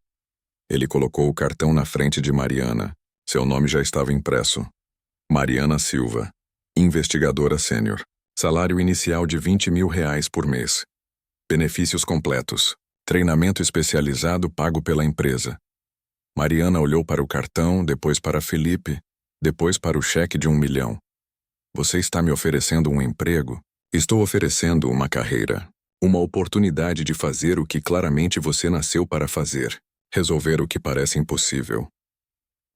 Ele colocou o cartão na frente de Mariana. Seu nome já estava impresso. Mariana Silva, investigadora sênior. Salário inicial de R$20 mil por mês. Benefícios completos. Treinamento especializado pago pela empresa. Mariana olhou para o cartão, depois para Felipe, depois para o cheque de R$1 milhão. Você está me oferecendo um emprego? Estou oferecendo uma carreira. Uma oportunidade de fazer o que claramente você nasceu para fazer. Resolver o que parece impossível.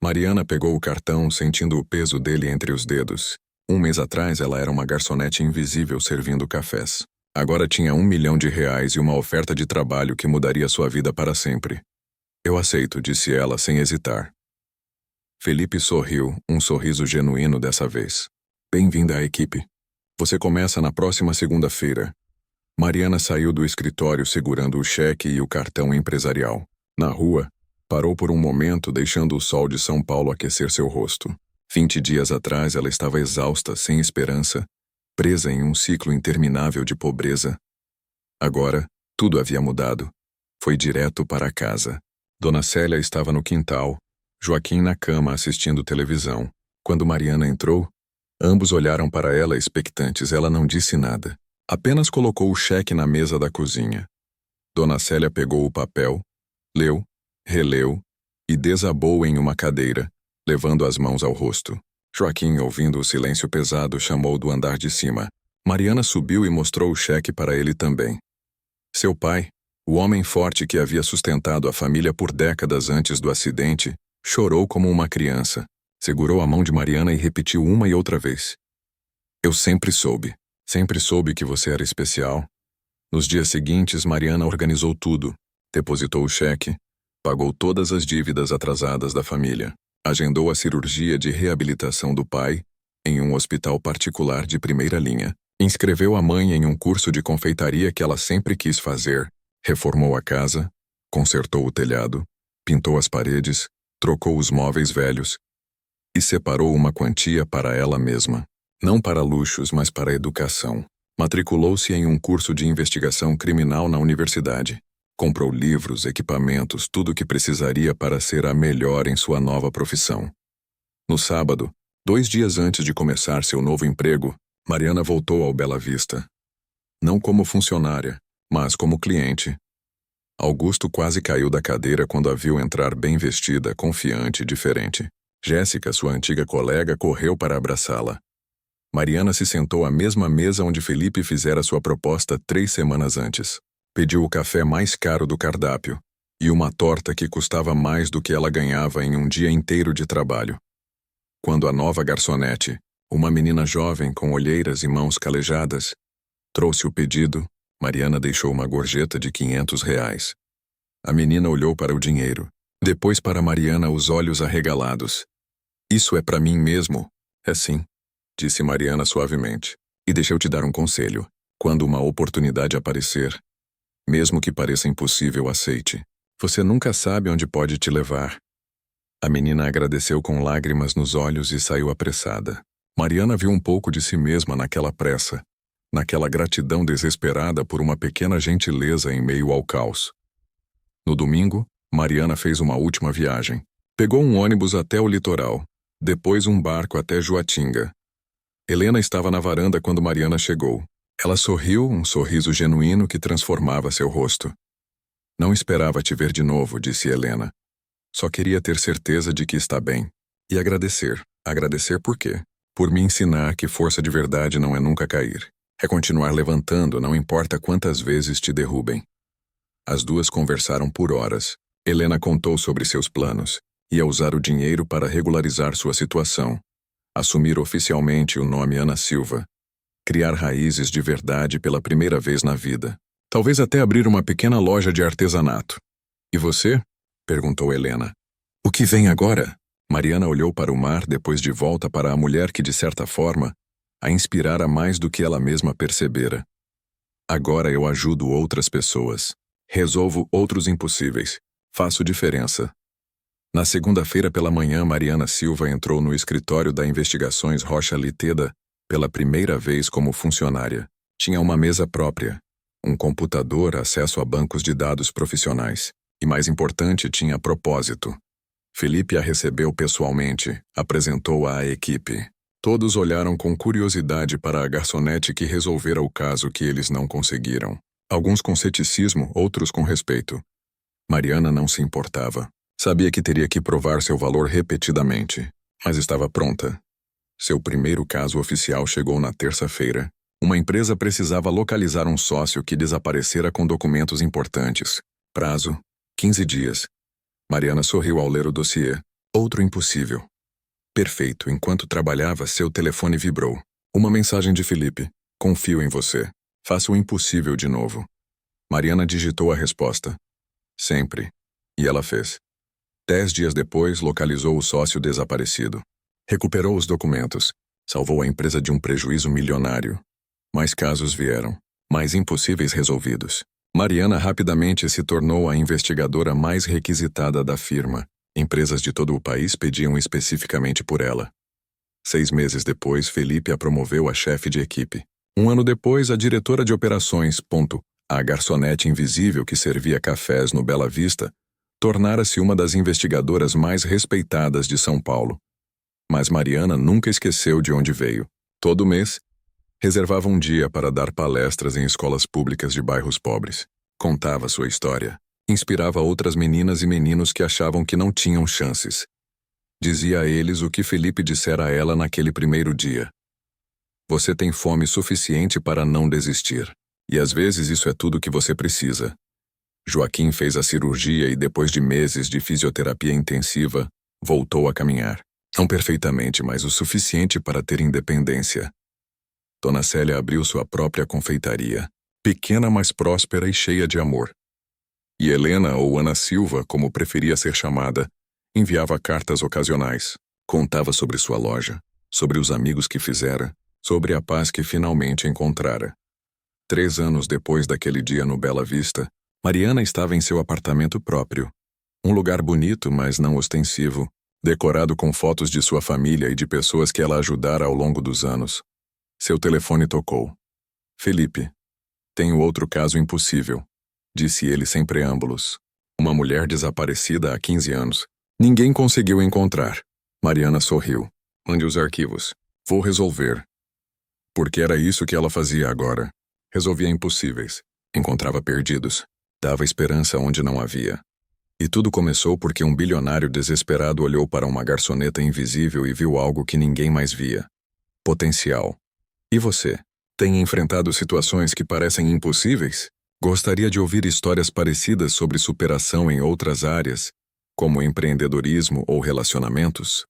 Mariana pegou o cartão, sentindo o peso dele entre os dedos. Um mês atrás, ela era uma garçonete invisível servindo cafés. Agora tinha R$1 milhão e uma oferta de trabalho que mudaria sua vida para sempre. Eu aceito, disse ela sem hesitar. Felipe sorriu, um sorriso genuíno dessa vez. Bem-vinda à equipe. Você começa na próxima segunda-feira. Mariana saiu do escritório segurando o cheque e o cartão empresarial. Na rua, parou por um momento, deixando o sol de São Paulo aquecer seu rosto. 20 dias atrás, ela estava exausta, sem esperança, presa em um ciclo interminável de pobreza. Agora, tudo havia mudado. Foi direto para casa. Dona Célia estava no quintal, Joaquim na cama assistindo televisão. Quando Mariana entrou, ambos olharam para ela expectantes. Ela não disse nada. Apenas colocou o cheque na mesa da cozinha. Dona Célia pegou o papel, leu, releu e desabou em uma cadeira, levando as mãos ao rosto. Joaquim, ouvindo o silêncio pesado, chamou do andar de cima. Mariana subiu e mostrou o cheque para ele também. Seu pai, o homem forte que havia sustentado a família por décadas antes do acidente, chorou como uma criança. Segurou a mão de Mariana e repetiu uma e outra vez. Eu sempre soube que você era especial. Nos dias seguintes, Mariana organizou tudo, depositou o cheque, pagou todas as dívidas atrasadas da família, agendou a cirurgia de reabilitação do pai em um hospital particular de primeira linha, inscreveu a mãe em um curso de confeitaria que ela sempre quis fazer, reformou a casa, consertou o telhado, pintou as paredes, trocou os móveis velhos e separou uma quantia para ela mesma. Não para luxos, mas para a educação. Matriculou-se em um curso de investigação criminal na universidade. Comprou livros, equipamentos, tudo o que precisaria para ser a melhor em sua nova profissão. No sábado, 2 dias antes de começar seu novo emprego, Mariana voltou ao Bela Vista. Não como funcionária, mas como cliente. Augusto quase caiu da cadeira quando a viu entrar bem vestida, confiante e diferente. Jéssica, sua antiga colega, correu para abraçá-la. Mariana se sentou à mesma mesa onde Felipe fizera sua proposta 3 semanas antes. Pediu o café mais caro do cardápio e uma torta que custava mais do que ela ganhava em um dia inteiro de trabalho. Quando a nova garçonete, uma menina jovem com olheiras e mãos calejadas, trouxe o pedido, Mariana deixou uma gorjeta de R$500. A menina olhou para o dinheiro, depois para Mariana, os olhos arregalados. Isso é para mim mesmo? É sim, disse Mariana suavemente. E deixa eu te dar um conselho. Quando uma oportunidade aparecer, mesmo que pareça impossível, aceite. Você nunca sabe onde pode te levar. A menina agradeceu com lágrimas nos olhos e saiu apressada. Mariana viu um pouco de si mesma naquela pressa, naquela gratidão desesperada por uma pequena gentileza em meio ao caos. No domingo, Mariana fez uma última viagem. Pegou um ônibus até o litoral, depois um barco até Juatinga. Helena estava na varanda quando Mariana chegou. Ela sorriu, um sorriso genuíno que transformava seu rosto. Não esperava te ver de novo, disse Helena. Só queria ter certeza de que está bem. E agradecer. Agradecer por quê? Por me ensinar que força de verdade não é nunca cair. É continuar levantando, não importa quantas vezes te derrubem. As duas conversaram por horas. Helena contou sobre seus planos. Ia usar o dinheiro para regularizar sua situação. Assumir oficialmente o nome Ana Silva. Criar raízes de verdade pela primeira vez na vida. Talvez até abrir uma pequena loja de artesanato. E você? Perguntou Helena. O que vem agora? Mariana olhou para o mar, depois de volta para a mulher que, de certa forma, a inspirara mais do que ela mesma percebera. Agora eu ajudo outras pessoas. Resolvo outros impossíveis. Faço diferença. Na segunda-feira pela manhã, Mariana Silva entrou no escritório da Investigações Rocha Liteda pela primeira vez como funcionária. Tinha uma mesa própria, um computador, acesso a bancos de dados profissionais. E mais importante, tinha propósito. Felipe a recebeu pessoalmente, apresentou-a à equipe. Todos olharam com curiosidade para a garçonete que resolvera o caso que eles não conseguiram. Alguns com ceticismo, outros com respeito. Mariana não se importava. Sabia que teria que provar seu valor repetidamente, mas estava pronta. Seu primeiro caso oficial chegou na terça-feira. Uma empresa precisava localizar um sócio que desaparecera com documentos importantes. Prazo: 15 dias. Mariana sorriu ao ler o dossiê. Outro impossível. Perfeito. Enquanto trabalhava, seu telefone vibrou. Uma mensagem de Felipe. Confio em você. Faça o impossível de novo. Mariana digitou a resposta. Sempre. E ela fez. 10 dias depois, localizou o sócio desaparecido. Recuperou os documentos. Salvou a empresa de um prejuízo milionário. Mais casos vieram. Mais impossíveis resolvidos. Mariana rapidamente se tornou a investigadora mais requisitada da firma. Empresas de todo o país pediam especificamente por ela. 6 meses depois, Felipe a promoveu a chefe de equipe. 1 ano depois, a diretora de operações. A garçonete invisível que servia cafés no Bela Vista tornara-se uma das investigadoras mais respeitadas de São Paulo. Mas Mariana nunca esqueceu de onde veio. Todo mês, reservava um dia para dar palestras em escolas públicas de bairros pobres. Contava sua história. Inspirava outras meninas e meninos que achavam que não tinham chances. Dizia a eles o que Felipe dissera a ela naquele primeiro dia. Você tem fome suficiente para não desistir. E às vezes isso é tudo que você precisa. Joaquim fez a cirurgia e depois de meses de fisioterapia intensiva, voltou a caminhar. Não perfeitamente, mas o suficiente para ter independência. Dona Célia abriu sua própria confeitaria, pequena, mas próspera e cheia de amor. E Helena, ou Ana Silva, como preferia ser chamada, enviava cartas ocasionais. Contava sobre sua loja, sobre os amigos que fizera, sobre a paz que finalmente encontrara. 3 anos depois daquele dia no Bela Vista, Mariana estava em seu apartamento próprio. Um lugar bonito, mas não ostensivo, decorado com fotos de sua família e de pessoas que ela ajudara ao longo dos anos. Seu telefone tocou. Felipe. Tenho outro caso impossível, disse ele sem preâmbulos. Uma mulher desaparecida há 15 anos. Ninguém conseguiu encontrar. Mariana sorriu. Mande os arquivos. Vou resolver. Porque era isso que ela fazia agora. Resolvia impossíveis. Encontrava perdidos. Dava esperança onde não havia. E tudo começou porque um bilionário desesperado olhou para uma garçoneta invisível e viu algo que ninguém mais via. Potencial. E você? Tem enfrentado situações que parecem impossíveis? Gostaria de ouvir histórias parecidas sobre superação em outras áreas, como empreendedorismo ou relacionamentos?